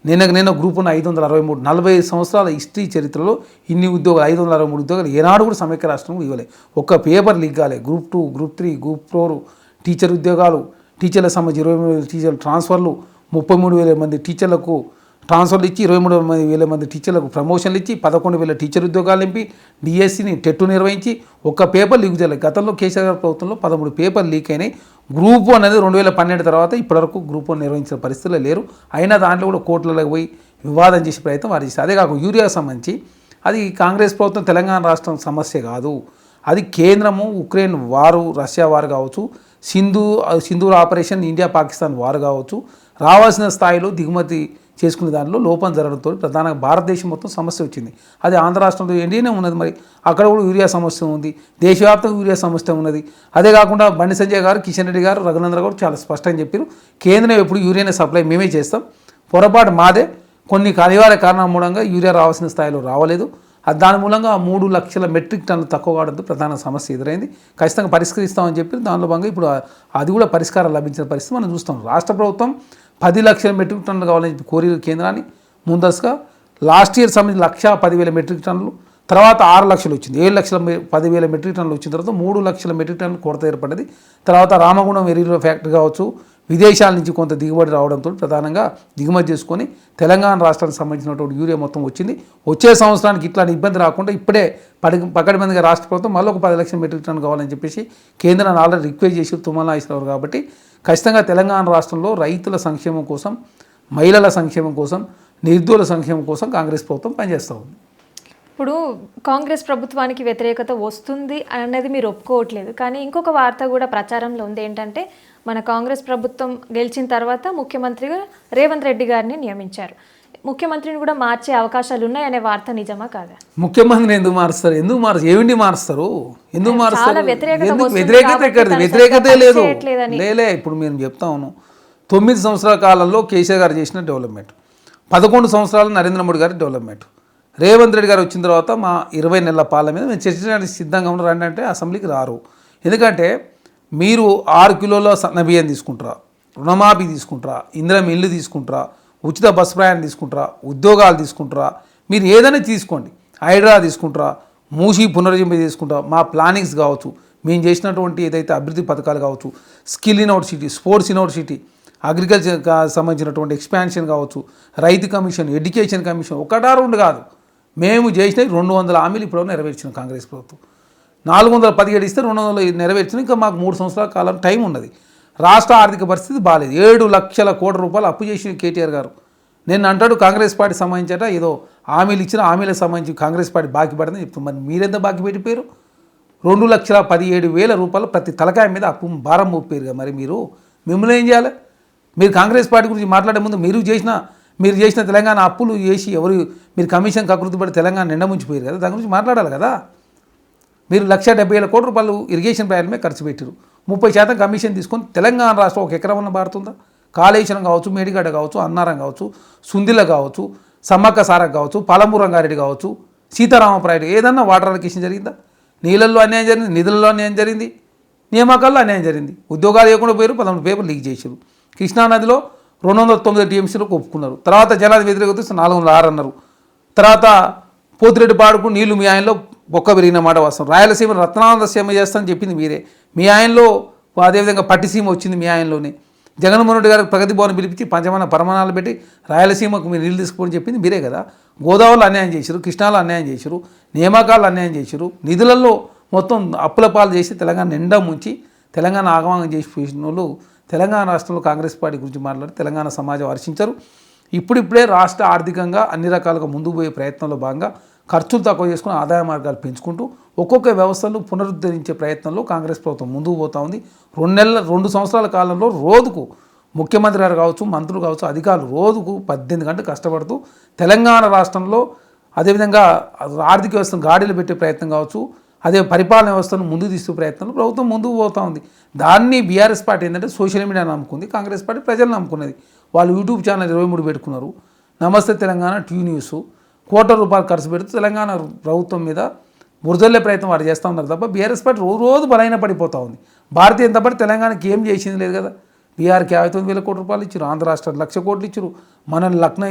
నిన్న గ్రూప్ ఉన్న 563, 40 సంవత్సరాల హిస్టరీ చరిత్రలో ఇన్ని ఉద్యోగాలు, 563 ఉద్యోగాలు ఏనాడు కూడా సమైక్య రాష్ట్రం ఇవ్వలేదు. ఒక్క పేపర్ లీక్ కాలే. గ్రూప్ 2, గ్రూప్ 3, గ్రూప్ 4 టీచర్ ఉద్యోగాలు, టీచర్లకు సంబంధించి 23,000 టీచర్లు ట్రాన్స్ఫర్లు, 33,000 మంది టీచర్లకు ట్రాన్స్ఫర్లు ఇచ్చి 23,000 మంది టీచర్లకు ప్రమోషన్లు ఇచ్చి 11,000 టీచర్ ఉద్యోగాలు నింపి డిఎస్సిని టెట్టు నిర్వహించి ఒక్క పేపర్ లీక్ చేయలేదు. గతంలో కేసీఆర్ గారి ప్రభుత్వంలో 13 పేపర్లు లీక్ అయినాయి. గ్రూప్ 1 అనేది 2012 తర్వాత ఇప్పటివరకు గ్రూప్ 1 నిర్వహించిన పరిస్థితుల్లో లేరు. అయినా దాంట్లో కూడా కోర్టులకు పోయి వివాదం చేసే ప్రయత్నం వారు చేస్తారు. అదే కాకుండా యూరియాకు సంబంధించి అది కాంగ్రెస్ ప్రభుత్వం తెలంగాణ రాష్ట్రం సమస్య కాదు, అది కేంద్రము ఉక్రెయిన్ వారు, రష్యా వారు కావచ్చు, సింధూర్ ఆపరేషన్ ఇండియా పాకిస్తాన్ వారు కావచ్చు, రావాల్సిన స్థాయిలో దిగుమతి చేసుకునే దాంట్లో లోపం జరగడంతో ప్రధానంగా భారతదేశం మొత్తం సమస్య వచ్చింది. అది ఆంధ్ర రాష్ట్రంలో ఎన్డీఏనే ఉన్నది, మరి అక్కడ కూడా యూరియా సమస్య ఉంది, దేశవ్యాప్తంగా యూరియా సమస్య ఉన్నది. అదే కాకుండా బండి సంజయ్ గారు, కిషన్ రెడ్డి గారు, రఘునందన్ గారు చాలా స్పష్టంగా చెప్పారు, కేంద్రం ఎప్పుడు యూరియాని సప్లై మేమే చేస్తాం, పొరపాటు మాదే, కొన్ని అనివార్య కారణాల మూలంగా యూరియా రావాల్సిన స్థాయిలో రావలేదు, దాని మూలంగా 3 లక్షల మెట్రిక్ టన్నులు తక్కువ కావడంతో ప్రధాన సమస్య ఎదురైంది. ఖచ్చితంగా పరిష్కరిస్తామని చెప్పి దానిలో భాగంగా ఇప్పుడు అది కూడా పరిష్కారం లభించిన పరిస్థితి మనం చూస్తాం. రాష్ట్ర ప్రభుత్వం 10 లక్షల మెట్రిక్ టన్నులు కావాలని చెప్పి కోరి కేంద్రాన్ని ముందస్తుగా లాస్ట్ ఇయర్ సంబంధించి 1,10,000 మెట్రిక్ టన్నులు, తర్వాత 6 లక్షలు వచ్చింది, 7,10,000 మెట్రిక్ టన్నులు వచ్చిన తర్వాత 3 లక్షల మెట్రిక్ టన్నులు కొరత ఏర్పడ్డది. తర్వాత రామగుండం ఎరువుల ఫ్యాక్టరీ కావచ్చు, విదేశాల నుంచి కొంత దిగుబడి రావడంతో ప్రధానంగా దిగుమతి చేసుకొని తెలంగాణ రాష్ట్రానికి సంబంధించినటువంటి యూరియా మొత్తం వచ్చింది. వచ్చే సంవత్సరానికి ఇట్లాంటి ఇబ్బంది రాకుండా ఇప్పుడే పకడ్బందీగా రాష్ట్ర ప్రభుత్వం మళ్ళీ ఒక 10 లక్షల మెట్రిక్ టన్ను కావాలని చెప్పేసి కేంద్రాన్ని ఆల్రెడీ రిక్వెస్ట్ చేసి తుమ్మల నాగేశ్వరరావు. కాబట్టి ఖచ్చితంగా తెలంగాణ రాష్ట్రంలో రైతుల సంక్షేమం కోసం, మహిళల సంక్షేమం కోసం, నిరుద్యోగుల సంక్షేమం కోసం కాంగ్రెస్ ప్రభుత్వం పనిచేస్తూ ఉంది. ఇప్పుడు కాంగ్రెస్ ప్రభుత్వానికి వ్యతిరేకత వస్తుంది అనేది మీరు ఒప్పుకోవట్లేదు, కానీ ఇంకొక వార్త కూడా ప్రచారంలో ఉంది. ఏంటంటే మన కాంగ్రెస్ ప్రభుత్వం గెలిచిన తర్వాత ముఖ్యమంత్రిగా రేవంత్ రెడ్డి గారిని నియమించారు, ముఖ్యమంత్రిని కూడా మార్చే అవకాశాలు ఉన్నాయనే వార్త నిజమా కాదా? ముఖ్యమంత్రిని ఎందుకు మారుస్తారు? ఏమిటి మారుస్తారు? ఎందుకు మారుస్తారు? వ్యతిరేకతే లేదు. ఇప్పుడు మేము చెప్తా ఉన్నాం, 9 సంవత్సరాల కాలంలో కేసీఆర్ గారు చేసిన డెవలప్మెంట్, 11 సంవత్సరాలు నరేంద్ర మోడీ గారి డెవలప్మెంట్, రేవంత్ రెడ్డి గారు వచ్చిన తర్వాత మా 20 నెలల పాలన మీద మేము చర్చించడానికి సిద్ధంగా ఉన్నారండి అంటే అసెంబ్లీకి రారు. ఎందుకంటే మీరు 6 కిలోల సన్నబియ్యం తీసుకుంటారా, రుణమాఫీ తీసుకుంటారా, ఇందిరమ్మ ఇల్లు తీసుకుంటారా, ఉచిత బస్సు ప్రయాణం తీసుకుంటారా, ఉద్యోగాలు తీసుకుంటారా, మీరు ఏదైనా తీసుకోండి, హైడ్రా తీసుకుంటారా, మూసి పునరుజ్జీవం తీసుకుంటారా, మా ప్లానింగ్స్ కావచ్చు, మేము చేసినటువంటి ఏదైతే అభివృద్ధి పథకాలు కావచ్చు, skill university, sports university, agriculture సంబంధించినటువంటి ఎక్స్పాన్షన్ కావచ్చు, రైతు కమిషన్, ఎడ్యుకేషన్ కమిషన్, 1-2 కాదు, మేము చేసినవి 200 హామీలు ఇప్పుడు నెరవేర్చిన కాంగ్రెస్ ప్రభుత్వం. 417 ఇస్తే 200 నెరవేర్చిన, ఇంకా మాకు 3 సంవత్సరాల కాలం టైం ఉన్నది. రాష్ట్ర ఆర్థిక పరిస్థితి బాగాలేదు, 7 లక్షల కోట్ల రూపాయలు అప్పు చేసిన కేటీఆర్ గారు. నేను అంటాడు కాంగ్రెస్ పార్టీ సంబంధించట ఏదో హామీలు ఇచ్చిన, హామీలకు సంబంధించి కాంగ్రెస్ పార్టీ బాకీ పడిందని చెప్తాం. మరి మీరెంత బాకీ పెట్టిపోయారు? 2,17,000 రూపాయలు ప్రతి తలకాయ మీద అప్పు భారం మోపారుగా. మరి మిమ్మల్ని ఏం చేయాలి? మీరు కాంగ్రెస్ పార్టీ గురించి మాట్లాడే ముందు మీరు చేసిన తెలంగాణ అప్పులు చేసి మీరు కమిషన్ కకృతి పడి తెలంగాణ నిండా ముంచిపోయారు కదా, దాని గురించి మాట్లాడాలి కదా. మీరు 1,70,000 కోట్ల రూపాయలు ఇరిగేషన్ ప్రయాణమే ఖర్చు పెట్టారు, 30% కమిషన్ తీసుకొని తెలంగాణ రాష్ట్రం ఒక ఎకరం ఉన్న భారుతుందా? కాళేశ్వరం కావచ్చు, మేడిగడ్డ కావచ్చు, అన్నారం కావచ్చు, సుందిల కావచ్చు, సమ్మక్క సారక్క కావచ్చు, పాలమూరు రంగారెడ్డి కావచ్చు, సీతారామ ప్రాజెక్టు ఏదన్నా వాటర్ అలొకేషన్ జరిగిందా? నీళ్ళల్లో అన్యాయం జరిగింది, నిధులలో అన్యాయం జరిగింది, నియామకాల్లో అన్యాయం జరిగింది, ఉద్యోగాలు ఇవ్వకుండా పోయారు, 11 పేపర్లు లీక్ చేశారు. కృష్ణానదిలో 209 టీఎంసీలకు ఒప్పుకున్నారు, తర్వాత జలాది వ్యతిరేకత 406 అన్నారు. తర్వాత పోతిరెడ్డి పాడుకు నీళ్లు మీ ఆయనలో బొక్క పెరిగిన మాట వాస్తవం. రాయలసీమ రత్నానంద సీమ చేస్తానని చెప్పింది మీరే, మీ ఆయనలో అదేవిధంగా పట్టిసీమ వచ్చింది మీ ఆయనలోనే. జగన్మోహన్ రెడ్డి గారికి ప్రగతి భవన్ పిలిపించి పంచమాన పరమాణాలు పెట్టి రాయలసీమకు మీరు నీళ్ళు తీసుకుని చెప్పింది మీరే కదా. గోదావరిలో అన్యాయం చేశారు, కృష్ణాలో అన్యాయం చేశారు, నియామకాలు అన్యాయం చేశారు, నిధులలో మొత్తం అప్పుల పాలు చేసి తెలంగాణ నిండా ముంచి తెలంగాణ ఆగమాగం చేసి పోసిన వాళ్ళు తెలంగాణ రాష్ట్రంలో కాంగ్రెస్ పార్టీ గురించి మాట్లాడి తెలంగాణ సమాజం హర్షించరు. ఇప్పుడిప్పుడే రాష్ట్ర ఆర్థికంగా అన్ని రకాలుగా ముందుకు పోయే ప్రయత్నంలో భాగంగా ఖర్చులు తక్కువ చేసుకుని ఆదాయ మార్గాలు పెంచుకుంటూ ఒక్కొక్క వ్యవస్థను పునరుద్ధరించే ప్రయత్నంలో కాంగ్రెస్ ప్రభుత్వం ముందుకు పోతూ ఉంది. 2 సంవత్సరాల కాలంలో రోజుకు ముఖ్యమంత్రి గారు కావచ్చు, మంత్రులు కావచ్చు, అధికారులు రోజుకు 18 గంటలు కష్టపడుతూ తెలంగాణ రాష్ట్రంలో అదేవిధంగా ఆర్థిక వ్యవస్థను గాడిలో పెట్టే ప్రయత్నం కావచ్చు, అదే పరిపాలన వ్యవస్థను ముందుకు తీసుకు ప్రయత్నంలో ప్రభుత్వం ముందుకు పోతూ ఉంది. దాన్ని బీఆర్ఎస్ పార్టీ ఏంటంటే సోషల్ మీడియా నమ్ముకుంది, కాంగ్రెస్ పార్టీ ప్రజలు నమ్ముకున్నది. వాళ్ళు యూట్యూబ్ ఛానల్ 23 పెట్టుకున్నారు, నమస్తే తెలంగాణ, టీ న్యూస్, కోట్ల రూపాయలు ఖర్చు పెడుతూ తెలంగాణ ప్రభుత్వం మీద బురదల్లే ప్రయత్నం వారు చేస్తూ ఉన్నారు తప్ప బీఆర్ఎస్ పార్టీ రోజు బలైన పడిపోతూ ఉంది. భారతీయ జనతా పార్టీ తెలంగాణకి ఏం చేసింది లేదు కదా. బీఆర్కి 59,000 కోట్ల రూపాయలు ఇచ్చారు, ఆంధ్ర రాష్ట్రానికి 1,00,000 కోట్లు ఇచ్చారు, మనల్ని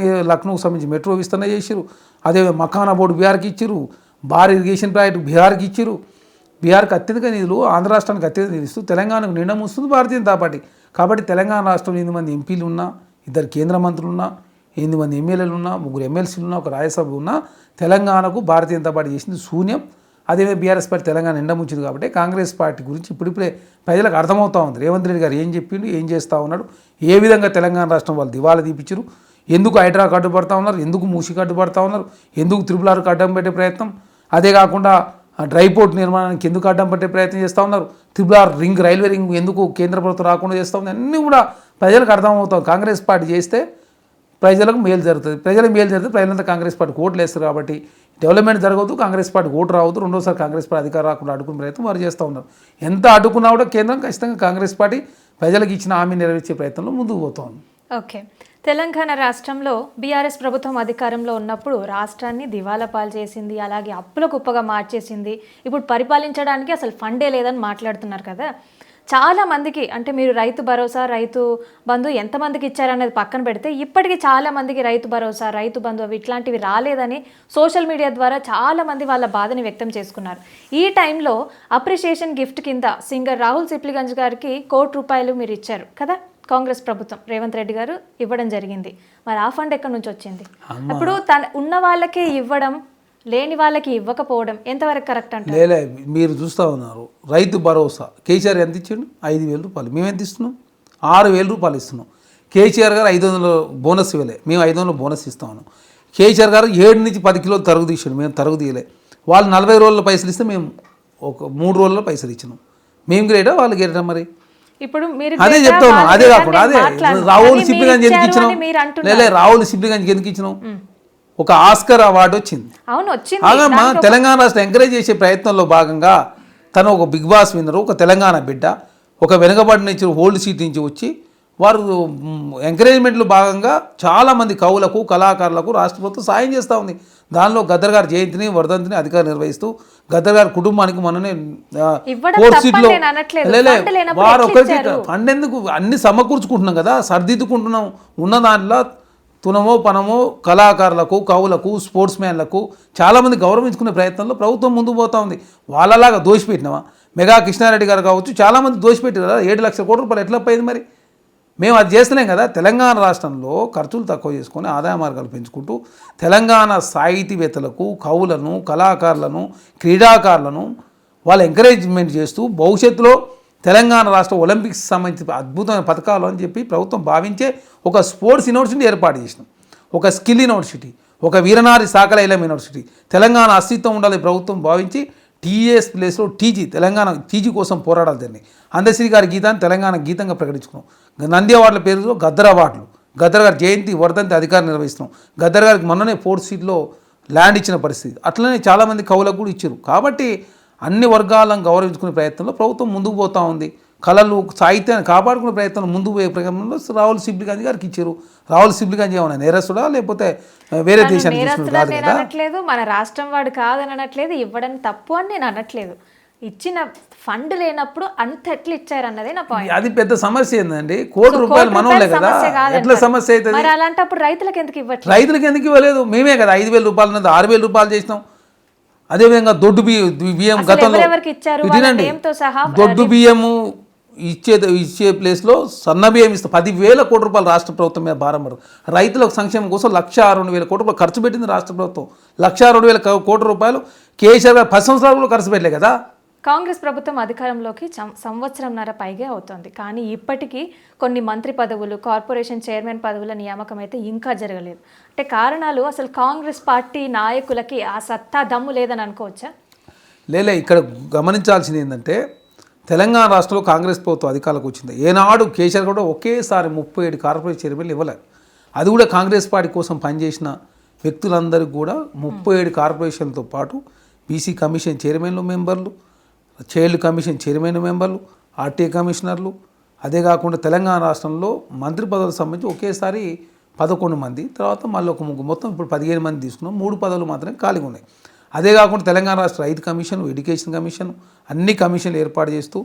లక్నోకి సంబంధించి మెట్రో విస్తరణ చేశారు, అదే మకానా బోర్డు బీఆర్కి ఇచ్చారు, భారీ ఇరిగేషన్ ప్రాజెక్టు బీహార్కి ఇచ్చారు. బీహార్కి అత్యధిక నిధులు, ఆంధ్ర రాష్ట్రానికి అత్యధిక నిధులు ఇస్తూ తెలంగాణకు నిండా వస్తుంది భారతీయ జనతా పార్టీ. కాబట్టి తెలంగాణ రాష్ట్రంలో 8 మంది ఎంపీలు ఉన్నా, 2 కేంద్ర మంత్రులు ఉన్నా, మంది ఎమ్మెల్యేలు ఉన్నా, 3 ఎమ్మెల్సీలు ఉన్నా, ఒక రాజ్యసభ ఉన్నా తెలంగాణకు భారతీయ జనతా పార్టీ చేసింది శూన్యం. అదే బీఆర్ఎస్ పార్టీ తెలంగాణ ఎండముంచింది కాబట్టి కాంగ్రెస్ పార్టీ గురించి ఇప్పుడిప్పుడే ప్రజలకు అర్థమవుతా ఉంది. రేవంత్ రెడ్డి గారు ఏం చెప్పిండు, ఏం చేస్తూ ఉన్నాడు, ఏ విధంగా తెలంగాణ రాష్ట్రం వాళ్ళు దివాలా తీపిచ్చారు, ఎందుకు హైడ్రాకు అడ్డుపడతా ఉన్నారు, ఎందుకు మూసికి అడ్డుపడతా ఉన్నారు, ఎందుకు త్రిపులార్కు అడ్డం పెట్టే ప్రయత్నం, అదే కాకుండా డ్రై పోర్ట్ నిర్మాణానికి ఎందుకు అడ్డం పట్టే ప్రయత్నం చేస్తూ ఉన్నారు, త్రిపులార్ రింగ్ రైల్వే రింగ్ ఎందుకు కేంద్ర ప్రభుత్వం రాకుండా చేస్తూ ఉంది, అన్నీ కూడా ప్రజలకు అర్థమవుతాం. కాంగ్రెస్ పార్టీ చేస్తే ప్రజలకు మేలు జరుగుతుంది, ప్రజలకు మేలు జరిగితే ప్రజలంతా కాంగ్రెస్ పార్టీకి ఓట్లు వేస్తారు. కాబట్టి డెవలప్మెంట్ జరగవద్దు, కాంగ్రెస్ పార్టీకి ఓటు రావద్దు, రెండోసారి కాంగ్రెస్ పార్టీ అధికారం రాకుండా అడ్డుకునే ప్రయత్నం వారు చేస్తూ ఉన్నారు. ఎంత అడ్డుకున్నా కూడా కేంద్రం ఖచ్చితంగా కాంగ్రెస్ పార్టీ ప్రజలకు ఇచ్చిన హామీ నెరవేర్చే ప్రయత్నంలో ముందుకు పోతా ఉంది. ఓకే, తెలంగాణ రాష్ట్రంలో బీఆర్ఎస్ ప్రభుత్వం అధికారంలో ఉన్నప్పుడు రాష్ట్రాన్ని దివాలా పాలు చేసింది, అలాగే అప్పుల కుప్పగా మార్చేసింది. ఇప్పుడు పరిపాలించడానికి అసలు ఫండే లేదని మాట్లాడుతున్నారు కదా. చాలా మందికి అంటే మీరు రైతు భరోసా, రైతు బంధు ఎంతమందికి ఇచ్చారనేది పక్కన పెడితే ఇప్పటికీ చాలా మందికి రైతు భరోసా, రైతు బంధు అవి ఇట్లాంటివి రాలేదని సోషల్ మీడియా ద్వారా చాలా మంది వాళ్ళ బాధని వ్యక్తం చేసుకున్నారు. ఈ టైంలో అప్రిషియేషన్ గిఫ్ట్ కింద సింగర్ రాహుల్ సిప్లిగంజ్ గారికి ₹1 కోటి మీరు ఇచ్చారు కదా కాంగ్రెస్ ప్రభుత్వం, రేవంత్ రెడ్డి గారు ఇవ్వడం జరిగింది. మరి ఆ ఫండ్ ఎక్కడి నుంచి వచ్చింది? ఇప్పుడు ఉన్న వాళ్ళకే ఇవ్వడం, లేని వాళ్ళకి ఇవ్వకపోవడం ఎంతవరకు కరెక్ట్ అంటే? లేలే, మీరు చూస్తూ ఉన్నారు రైతు భరోసా కేసీఆర్ ఎంత ఇచ్చిండు? ₹5,000. మేము ఎంత ఇస్తున్నాం? ₹6,000 ఇస్తున్నాం. కేసీఆర్ గారు 500 బోనస్ ఇవ్వలే, మేము 500 బోనస్ ఇస్తాము. కేసీఆర్ గారు 7 నుంచి 10 కిలోలు తరుగు తీసాడు, మేము తరుగు తీయలే. వాళ్ళు 40 రోజుల పైసలు ఇస్తే మేము ఒక 3 రోజుల్లో పైసలు ఇచ్చినాం. మేము గ్రేటా వాళ్ళు గ్రేటా? మరి ఇప్పుడు మీరు అదే చెప్తా ఉన్నాం. అదే కాకుండా అదే రాహుల్ సిప్లిగంజ్ ఎందుకు ఇచ్చినాం? లేలే, రాహుల్ సిప్లిగంజ్ ఎందుకు ఇచ్చినాం? ఒక ఆస్కర్ అవార్డు వచ్చింది. మా తెలంగాణ రాష్ట్రం ఎంకరేజ్ చేసే ప్రయత్నంలో భాగంగా తను ఒక బిగ్ బాస్ విన్నరు, ఒక తెలంగాణ బిడ్డ, ఒక వెనుకబడిన నుంచి ఓల్డ్ సీట్ నుంచి వచ్చి వారు ఎంకరేజ్మెంట్లో భాగంగా చాలామంది కవులకు, కళాకారులకు రాష్ట్ర ప్రభుత్వం సాయం చేస్తూ ఉంది. దానిలో గద్దర్ గారి జయంతిని, వర్ధంతిని అధికారం నిర్వహిస్తూ గద్దర్ గారి కుటుంబానికి మననే 4 సీట్లు వారు ఒకరికి ఫండ్ ఎందుకు అన్ని సమకూర్చుకుంటున్నాం కదా, సర్దిద్దుకుంటున్నాం. ఉన్న దాంట్లో తునమో పనమో కళాకారులకు, కవులకు, స్పోర్ట్స్ మ్యాన్లకు చాలామంది గౌరవించుకునే ప్రయత్నంలో ప్రభుత్వం ముందుకు పోతా ఉంది. వాళ్ళలాగా దోషిపెట్టినామా? మెగా కృష్ణారెడ్డి గారు కావచ్చు, చాలామంది దోషిపెట్టారు కదా. ₹7,00,000 ఎట్లా పోయింది? మరి మేము అది చేస్తలేం కదా. తెలంగాణ రాష్ట్రంలో ఖర్చులు తక్కువ చేసుకొని ఆదాయ మార్గాలు పెంచుకుంటూ తెలంగాణ సాహితీవేత్తలకు, కవులను, కళాకారులను, క్రీడాకారులను వాళ్ళు ఎంకరేజ్మెంట్ చేస్తూ భవిష్యత్తులో తెలంగాణ రాష్ట్ర ఒలింపిక్స్ సంబంధించిన అద్భుతమైన పథకాలు అని చెప్పి ప్రభుత్వం భావించే ఒక స్పోర్ట్స్ యూనివర్సిటీ ఏర్పాటు చేసినాం, ఒక స్కిల్ యూనివర్సిటీ, ఒక వీరనారి సాకలైలం యూనివర్సిటీ. తెలంగాణ అస్తిత్వం ఉండాలి ప్రభుత్వం భావించి టీఎస్ ప్లేస్లో టీజీ, తెలంగాణ టీజీ కోసం పోరాడాలి. దాన్ని అందశ్రీ గారి గీతాన్ని తెలంగాణ గీతంగా ప్రకటించుకున్నాం. నంది అవార్డుల పేరులో గద్దర్ అవార్డులు, గద్దర్ గారి జయంతి, వర్ధంతి అధికారం నిర్వహిస్తున్నాం. గద్దర్ గారికి మొన్ననే 4th సీట్లో ల్యాండ్ ఇచ్చిన పరిస్థితి. అట్లనే చాలామంది కవులకు కూడా ఇచ్చారు. కాబట్టి అన్ని వర్గాలను గౌరవించుకునే ప్రయత్నంలో ప్రభుత్వం ముందుకు పోతూ ఉంది. కళలు, సాహిత్యాన్ని కాపాడుకునే ప్రయత్నం ముందుకు పోయే ప్రయత్నంలో రాహుల్ సిప్లిగంజ్ గారికి ఇచ్చారు. రాహుల్ సిప్లిగంజ్ ఏమన్నా నేరస్తుడా లేకపోతే వేరే దేశానికి కాదు కదా? అనట్లేదు, మన రాష్ట్రం వాడు కాదని అనట్లేదు, ఇవ్వడం తప్పు అని నేను అనట్లేదు. ఇచ్చిన ఫండ్ లేనప్పుడు అంత ఎట్లా ఇచ్చారు అన్నదే నా పాయింట్. అది పెద్ద సమస్య ఏందండి? ₹1 మనోలే కదా, ఎట్లా సమస్య అవుతుంది? మరి అలాంటప్పుడు రైతులకు ఎందుకు ఇవ్వట్లేదు? రైతులకు ఎందుకు ఇవ్వలేదు? మేమే కదా ₹5,000 ఉన్నది ₹6,000 చేసినాం. అదేవిధంగా దొడ్డు బియ్యం గతంలో వినండి, దొడ్డు బియ్యము ఇచ్చే ప్లేస్లో సన్న బియ్యం ఇస్తాం. ₹10,000 రాష్ట్ర ప్రభుత్వం మీద భారం పడదు. రైతులకు సంక్షేమం కోసం ₹1,02,000 ఖర్చు పెట్టింది రాష్ట్ర ప్రభుత్వం. ₹1,02,000 కేసీఆర్ గారు 10 సంవత్సరాలు ఖర్చు పెట్టలే కదా. కాంగ్రెస్ ప్రభుత్వం అధికారంలోకి సంవత్సరంన్నర పైగా అవుతోంది. కానీ ఇప్పటికీ కొన్ని మంత్రి పదవులు, కార్పొరేషన్ చైర్మన్ పదవుల నియామకం అయితే ఇంకా జరగలేదు. అంటే కారణాలు అసలు కాంగ్రెస్ పార్టీ నాయకులకి ఆ సత్తా దమ్ము లేదని అనుకోవచ్చా? లేలే, ఇక్కడ గమనించాల్సింది ఏంటంటే తెలంగాణ రాష్ట్రంలో కాంగ్రెస్ ప్రభుత్వం అధికారులకు వచ్చింది. ఏనాడు కేసీఆర్ కూడా ఒకేసారి 37 కార్పొరేషన్ చైర్మన్లు ఇవ్వలేదు. అది కూడా కాంగ్రెస్ పార్టీ కోసం పనిచేసిన వ్యక్తులందరికీ కూడా 37 కార్పొరేషన్లతో పాటు బీసీ కమిషన్ చైర్మన్లు మెంబర్లు, చైల్డ్ కమిషన్ చైర్మన్ మెంబర్లు, ఆర్టీఏ కమిషనర్లు, అదే కాకుండా తెలంగాణ రాష్ట్రంలో మంత్రి పదవులకు సంబంధించి ఒకేసారి 11 మంది, తర్వాత మళ్ళీ ఒక ముగ్గురు, మొత్తం ఇప్పుడు 15 మంది తీసుకున్నాం. 3 పదవులు మాత్రమే ఖాళీగా ఉన్నాయి. అదే కాకుండా తెలంగాణ రాష్ట్ర రైతు కమిషన్, ఎడ్యుకేషన్ కమిషన్, అన్ని కమిషన్లు ఏర్పాటు చేస్తూ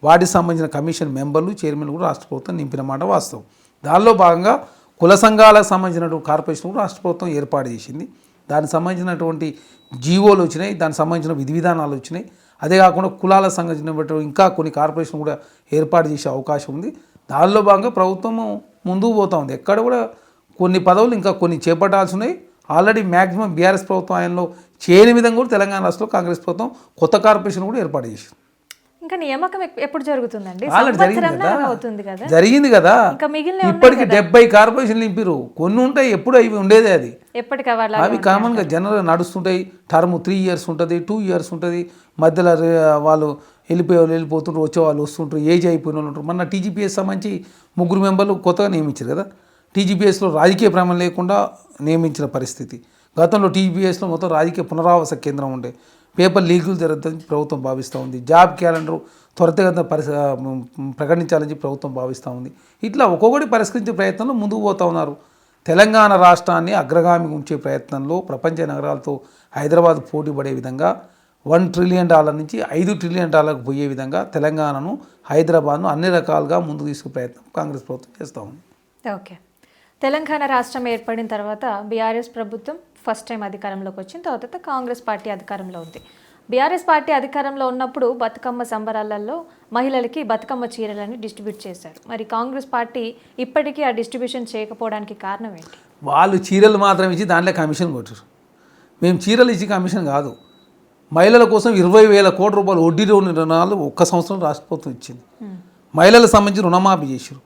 వాటికి సంబంధించిన కమిషన్ మెంబర్లు, చైర్మన్లు కూడా రాష్ట్ర ప్రభుత్వం నింపిన మాట వాస్తవం. దానిలో భాగంగా కుల సంఘాలకు సంబంధించినటువంటి కార్పొరేషన్ కూడా రాష్ట్ర ప్రభుత్వం ఏర్పాటు చేసింది. దానికి సంబంధించినటువంటి జీవోలు వచ్చినాయి, దానికి సంబంధించిన విధి విధానాలు వచ్చినాయి. అదే కాకుండా కులాలకు సంబంధించిన ఇంకా కొన్ని కార్పొరేషన్ కూడా ఏర్పాటు చేసే అవకాశం ఉంది. దానిలో భాగంగా ప్రభుత్వం ముందుకు పోతూ ఉంది. ఎక్కడ కూడా కొన్ని పదవులు ఇంకా కొన్ని చేపట్టాల్సి ఉన్నాయి. ఆల్రెడీ మ్యాక్సిమం బీఆర్ఎస్ ప్రభుత్వం ఆయనలో చేయని విధంగా కూడా తెలంగాణ రాష్ట్రంలో కాంగ్రెస్ ప్రభుత్వం కొత్త కార్పొరేషన్ కూడా ఏర్పాటు చేసింది. ఇంకా నియామకం ఎప్పుడు జరుగుతుందండి? ఆల్రెడీ జరిగింది కదా, అవుతుంది కదా, జరిగింది కదా. ఇంకా మిగిలిన ఇప్పటికి 70 కార్పొరేషన్లు నింపిరు. కొన్ని ఉంటాయి, ఎప్పుడు అవి ఉండేది అది. ఎప్పటికీ అవి కామన్గా జనరల్గా నడుస్తుంటాయి. టర్మ్ 3 years ఉంటుంది, 2 years ఉంటుంది. మధ్యలో వాళ్ళు వెళ్ళిపోతుంటారు, వచ్చేవాళ్ళు వస్తుంటారు, ఏజ్ అయిపోయిన వాళ్ళు ఉంటారు. మొన్న టీజీపీఎస్ సంబంధించి 3 మెంబర్లు కొత్తగా నియమించారు కదా. టీజీపీఎస్లో రాజకీయ ప్రమేయం లేకుండా నియమించిన పరిస్థితి. గతంలో టీజీపీఎస్లో మొత్తం రాజకీయ పునరావాస కేంద్రం ఉండే. పేపర్ లీకులు జరుగుతుంది ప్రభుత్వం భావిస్తూ ఉంది. జాబ్ క్యాలెండర్ త్వరితగతిన ప్రకటించాలని ప్రభుత్వం భావిస్తూ ఉంది. ఇట్లా ఒక్కొక్కటి పరిష్కరించే ప్రయత్నంలో ముందుకు పోతూ ఉన్నారు. తెలంగాణ రాష్ట్రాన్ని అగ్రగామి ఉంచే ప్రయత్నంలో ప్రపంచ నగరాలతో హైదరాబాద్ పోటీ పడే విధంగా $1 trillion నుంచి $5 trillion పోయే విధంగా తెలంగాణను, హైదరాబాద్ను అన్ని రకాలుగా ముందుకు తీసుకు ప్రయత్నం కాంగ్రెస్ ప్రభుత్వం చేస్తూ ఉంది. ఓకే, తెలంగాణ రాష్ట్రం ఏర్పడిన తర్వాత బీఆర్ఎస్ ప్రభుత్వం ఫస్ట్ టైం అధికారంలోకి వచ్చిన తర్వాత కాంగ్రెస్ పార్టీ అధికారంలో ఉంది. బీఆర్ఎస్ పార్టీ అధికారంలో ఉన్నప్పుడు బతుకమ్మ సంబరాలలో మహిళలకి బతుకమ్మ చీరలని డిస్ట్రిబ్యూట్ చేశారు. మరి కాంగ్రెస్ పార్టీ ఇప్పటికీ ఆ డిస్ట్రిబ్యూషన్ చేయకపోవడానికి కారణం ఏంటి? వాళ్ళు చీరలు మాత్రం ఇచ్చి దాంట్లో కమిషన్ కొట్టారు. మేము చీరలు ఇచ్చి కమిషన్ కాదు, మహిళల కోసం 20,000 కోట్ల రూపాయలు వడ్డీ రుణాలు ఒక్క సంవత్సరం రాష్ట్ర ప్రభుత్వం ఇచ్చింది. మహిళలకు సంబంధించి రుణమాఫీ చేశారు.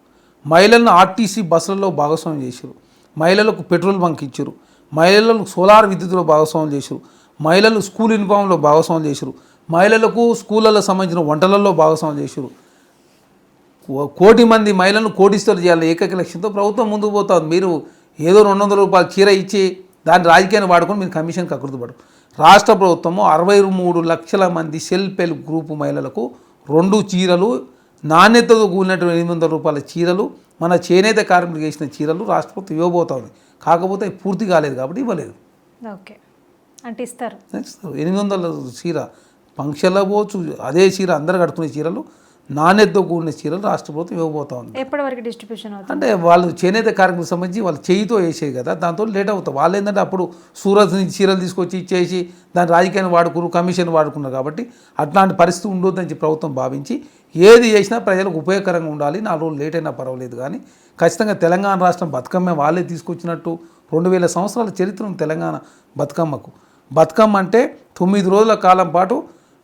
మహిళలను ఆర్టీసీ బస్సులలో భాగస్వామ్యం చేశారు. మహిళలకు పెట్రోల్ బంక్ ఇచ్చారు. మహిళలకు సోలార్ విద్యుత్తులో భాగస్వామ్యం చేశారు. మహిళలు స్కూల్ యూనిఫామ్లో భాగస్వామ్యం చేశారు. మహిళలకు స్కూళ్ళలో సంబంధించిన వంటలలో భాగస్వామ్యం చేశారు. 1 కోటి మంది మహిళలను కోటీశ్వరులు చేయాలని ఏకైక లక్ష్యంతో ప్రభుత్వం ముందుకు పోతుంది. మీరు ఏదో 200 రూపాయలు చీర ఇచ్చి దాన్ని రాజకీయాన్ని వాడుకొని మీరు కమిషన్కి అకృతపడరు. రాష్ట్ర ప్రభుత్వము 63 లక్షల మంది సెల్ఫ్ హెల్ప్ గ్రూప్ మహిళలకు 2 చీరలు, నాణ్యతతో కూడినటువంటి 800 రూపాయల చీరలు, మన చేనేత కార్మికులు చేసిన చీరలు రాష్ట్ర ప్రభుత్వం ఇవ్వబోతోంది. కాకపోతే పూర్తి కాలేదు కాబట్టి ఇవ్వలేదు. ఓకే, అంటే ఇస్తారు. 800 చీర ఫంక్షన్లో పోవచ్చు, అదే చీర అందరు కట్టుకునే చీరలు, నాణ్యతతో కూడిన చీరలు రాష్ట్ర ప్రభుత్వం ఇవ్వబోతా ఉంది. ఎప్పటి వరకు డిస్ట్రిబ్యూషన్ అవుతుంది? అంటే వాళ్ళు చేనేత కార్మికులకు సంబంధించి వాళ్ళు చేయితో వేసేది కదా, దాంతో లేట్ అవుతాం. వాళ్ళు ఏంటంటే అప్పుడు సూరత్ నుంచి చీరలు తీసుకొచ్చి ఇచ్చేసి దాని రాజకీయాన్ని వాడుకున్నారు, కమిషన్ వాడుకున్నారు. కాబట్టి అట్లాంటి పరిస్థితి ఉండొద్దని ప్రభుత్వం భావించి ఏది చేసినా ప్రజలకు ఉపయోగకరంగా ఉండాలి. 4 రోజులు లేట్ అయినా పర్వాలేదు, కానీ ఖచ్చితంగా తెలంగాణ రాష్ట్రం బతుకమ్మ వాళ్ళే తీసుకొచ్చినట్టు 2000 సంవత్సరాల చరిత్ర ఉంది తెలంగాణ బతుకమ్మకు. బతుకమ్మ అంటే 9 రోజుల కాలం పాటు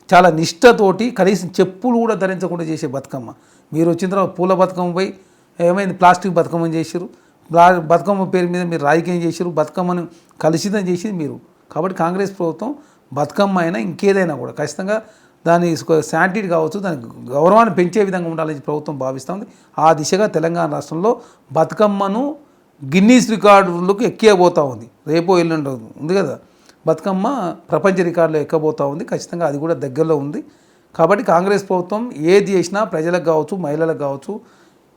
చాలా నిష్టతోటి కనీసం చెప్పులు కూడా ధరించకుండా చేసే బతుకమ్మ. మీరు వచ్చిన తర్వాత పూల బతుకమ్మ పోయి ఏమైంది, ప్లాస్టిక్ బతుకమ్మని చేశారు. బతుకమ్మ పేరు మీద మీరు రాజకీయం చేశారు, బతుకమ్మను కలుషితం చేసింది మీరు. కాబట్టి కాంగ్రెస్ ప్రభుత్వం బతుకమ్మ అయినా ఇంకేదైనా కూడా ఖచ్చితంగా దాని శాంటిటీ కావచ్చు, దాని గౌరవాన్ని పెంచే విధంగా ఉండాలని ప్రభుత్వం భావిస్తుంది. ఆ దిశగా తెలంగాణ రాష్ట్రంలో బతుకమ్మను గిన్నీస్ రికార్డులకు ఎక్కిపోతూ ఉంది. రేపో ఎల్లుండి ఉంది కదా బతుకమ్మ, ప్రపంచ రికార్డులో ఎక్కబోతూ ఉంది. ఖచ్చితంగా అది కూడా దగ్గరలో ఉంది. కాబట్టి కాంగ్రెస్ ప్రభుత్వం ఏది చేసినా ప్రజలకు కావచ్చు, మహిళలకు కావచ్చు,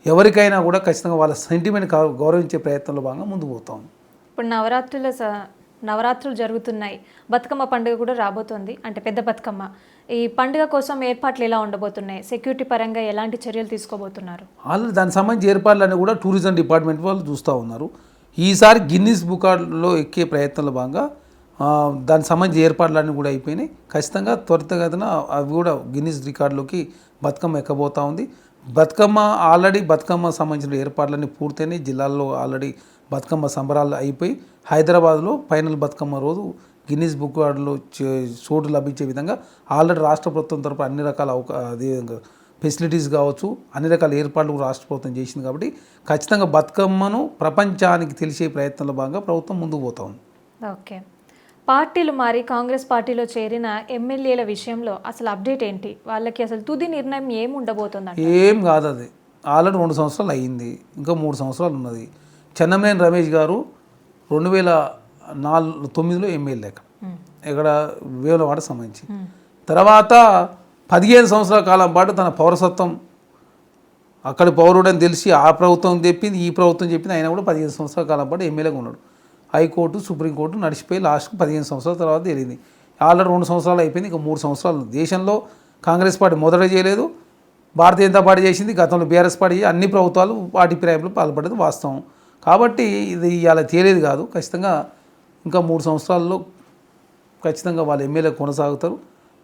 ఎవరికైనా కూడా ఖచ్చితంగా వాళ్ళ సెంటిమెంట్ గౌరవించే ప్రయత్నంలో భాగంగా ముందుకు పోతా ఉంది. ఇప్పుడు నవరాత్రులు జరుగుతున్నాయి, బతుకమ్మ పండుగ కూడా రాబోతోంది, అంటే పెద్ద బతుకమ్మ. ఈ పండుగ కోసం ఏర్పాట్లు ఎలా ఉండబోతున్నాయి? సెక్యూరిటీ పరంగా ఎలాంటి చర్యలు తీసుకోబోతున్నారు? ఆల్రెడీ దానికి సంబంధించి ఏర్పాట్లన్నీ కూడా టూరిజం డిపార్ట్మెంట్ వాళ్ళు చూస్తూ ఉన్నారు. ఈసారి గిన్నీస్ బుక్లో ఎక్కే ప్రయత్నంలో భాగంగా దానికి సంబంధించి ఏర్పాట్లన్నీ కూడా అయిపోయినాయి. ఖచ్చితంగా త్వరితగతిన అవి కూడా గిన్నీస్ రికార్డులోకి బతుకమ్మ ఎక్కబోతూ ఉంది. బతుకమ్మ సంబంధించిన ఏర్పాట్లన్నీ పూర్తయినాయి. జిల్లాల్లో ఆల్రెడీ బతుకమ్మ సంబరాలు అయిపోయి హైదరాబాద్లో ఫైనల్ బతుకమ్మ రోజు గిన్నీస్ బుక్ రికార్డులో చోటు లభించే విధంగా ఆల్రెడీ రాష్ట్ర ప్రభుత్వం తరపున అన్ని రకాల అదేవిధంగా ఫెసిలిటీస్ కావచ్చు, అన్ని రకాల ఏర్పాట్లు రాష్ట్ర ప్రభుత్వం చేసింది. కాబట్టి ఖచ్చితంగా బతుకమ్మను ప్రపంచానికి తెలిసే ప్రయత్నంలో భాగంగా ప్రభుత్వం ముందుకు పోతా ఉంది. ఓకే, పార్టీలు మారి కాంగ్రెస్ పార్టీలో చేరిన ఎమ్మెల్యేల విషయంలో అసలు అప్డేట్ ఏంటి? వాళ్ళకి అసలు తుది నిర్ణయం ఏం ఉండబోతుంది? ఏం కాదు, అది ఆల్రెడీ 2 సంవత్సరాలు అయ్యింది, ఇంకా 3 సంవత్సరాలు ఉన్నది. చెన్నమనేని రమేష్ గారు 2009లో ఎమ్మెల్యే ఇక్కడ వేములవాడ సంబంధించి. తర్వాత 15 సంవత్సరాల కాలం పాటు తన పౌరసత్వం అక్కడి పౌరుడని తెలిసి ఆ ప్రభుత్వం చెప్పింది, ఈ ప్రభుత్వం చెప్పింది, అయినా కూడా 15 సంవత్సరాల కాలం పాటు ఎమ్మెల్యేగా ఉన్నాడు. హైకోర్టు, సుప్రీంకోర్టు నడిచిపోయి లాస్ట్కు 15 సంవత్సరాల తర్వాత తెలియదు. ఆల్రెడీ 2 సంవత్సరాలు అయిపోయింది, ఇంకా 3 సంవత్సరాలు. దేశంలో కాంగ్రెస్ పార్టీ మొదట చేయలేదు, భారతీయ జనతా పార్టీ చేసింది, గతంలో బీఆర్ఎస్ పార్టీ, అన్ని ప్రభుత్వాలు పార్టీ ఫిరాయింపులు పాల్పడేది వాస్తవం. కాబట్టి ఇది ఇలా తేలేదు కాదు. ఖచ్చితంగా ఇంకా 3 సంవత్సరాల్లో ఖచ్చితంగా వాళ్ళు ఎమ్మెల్యే కొనసాగుతారు.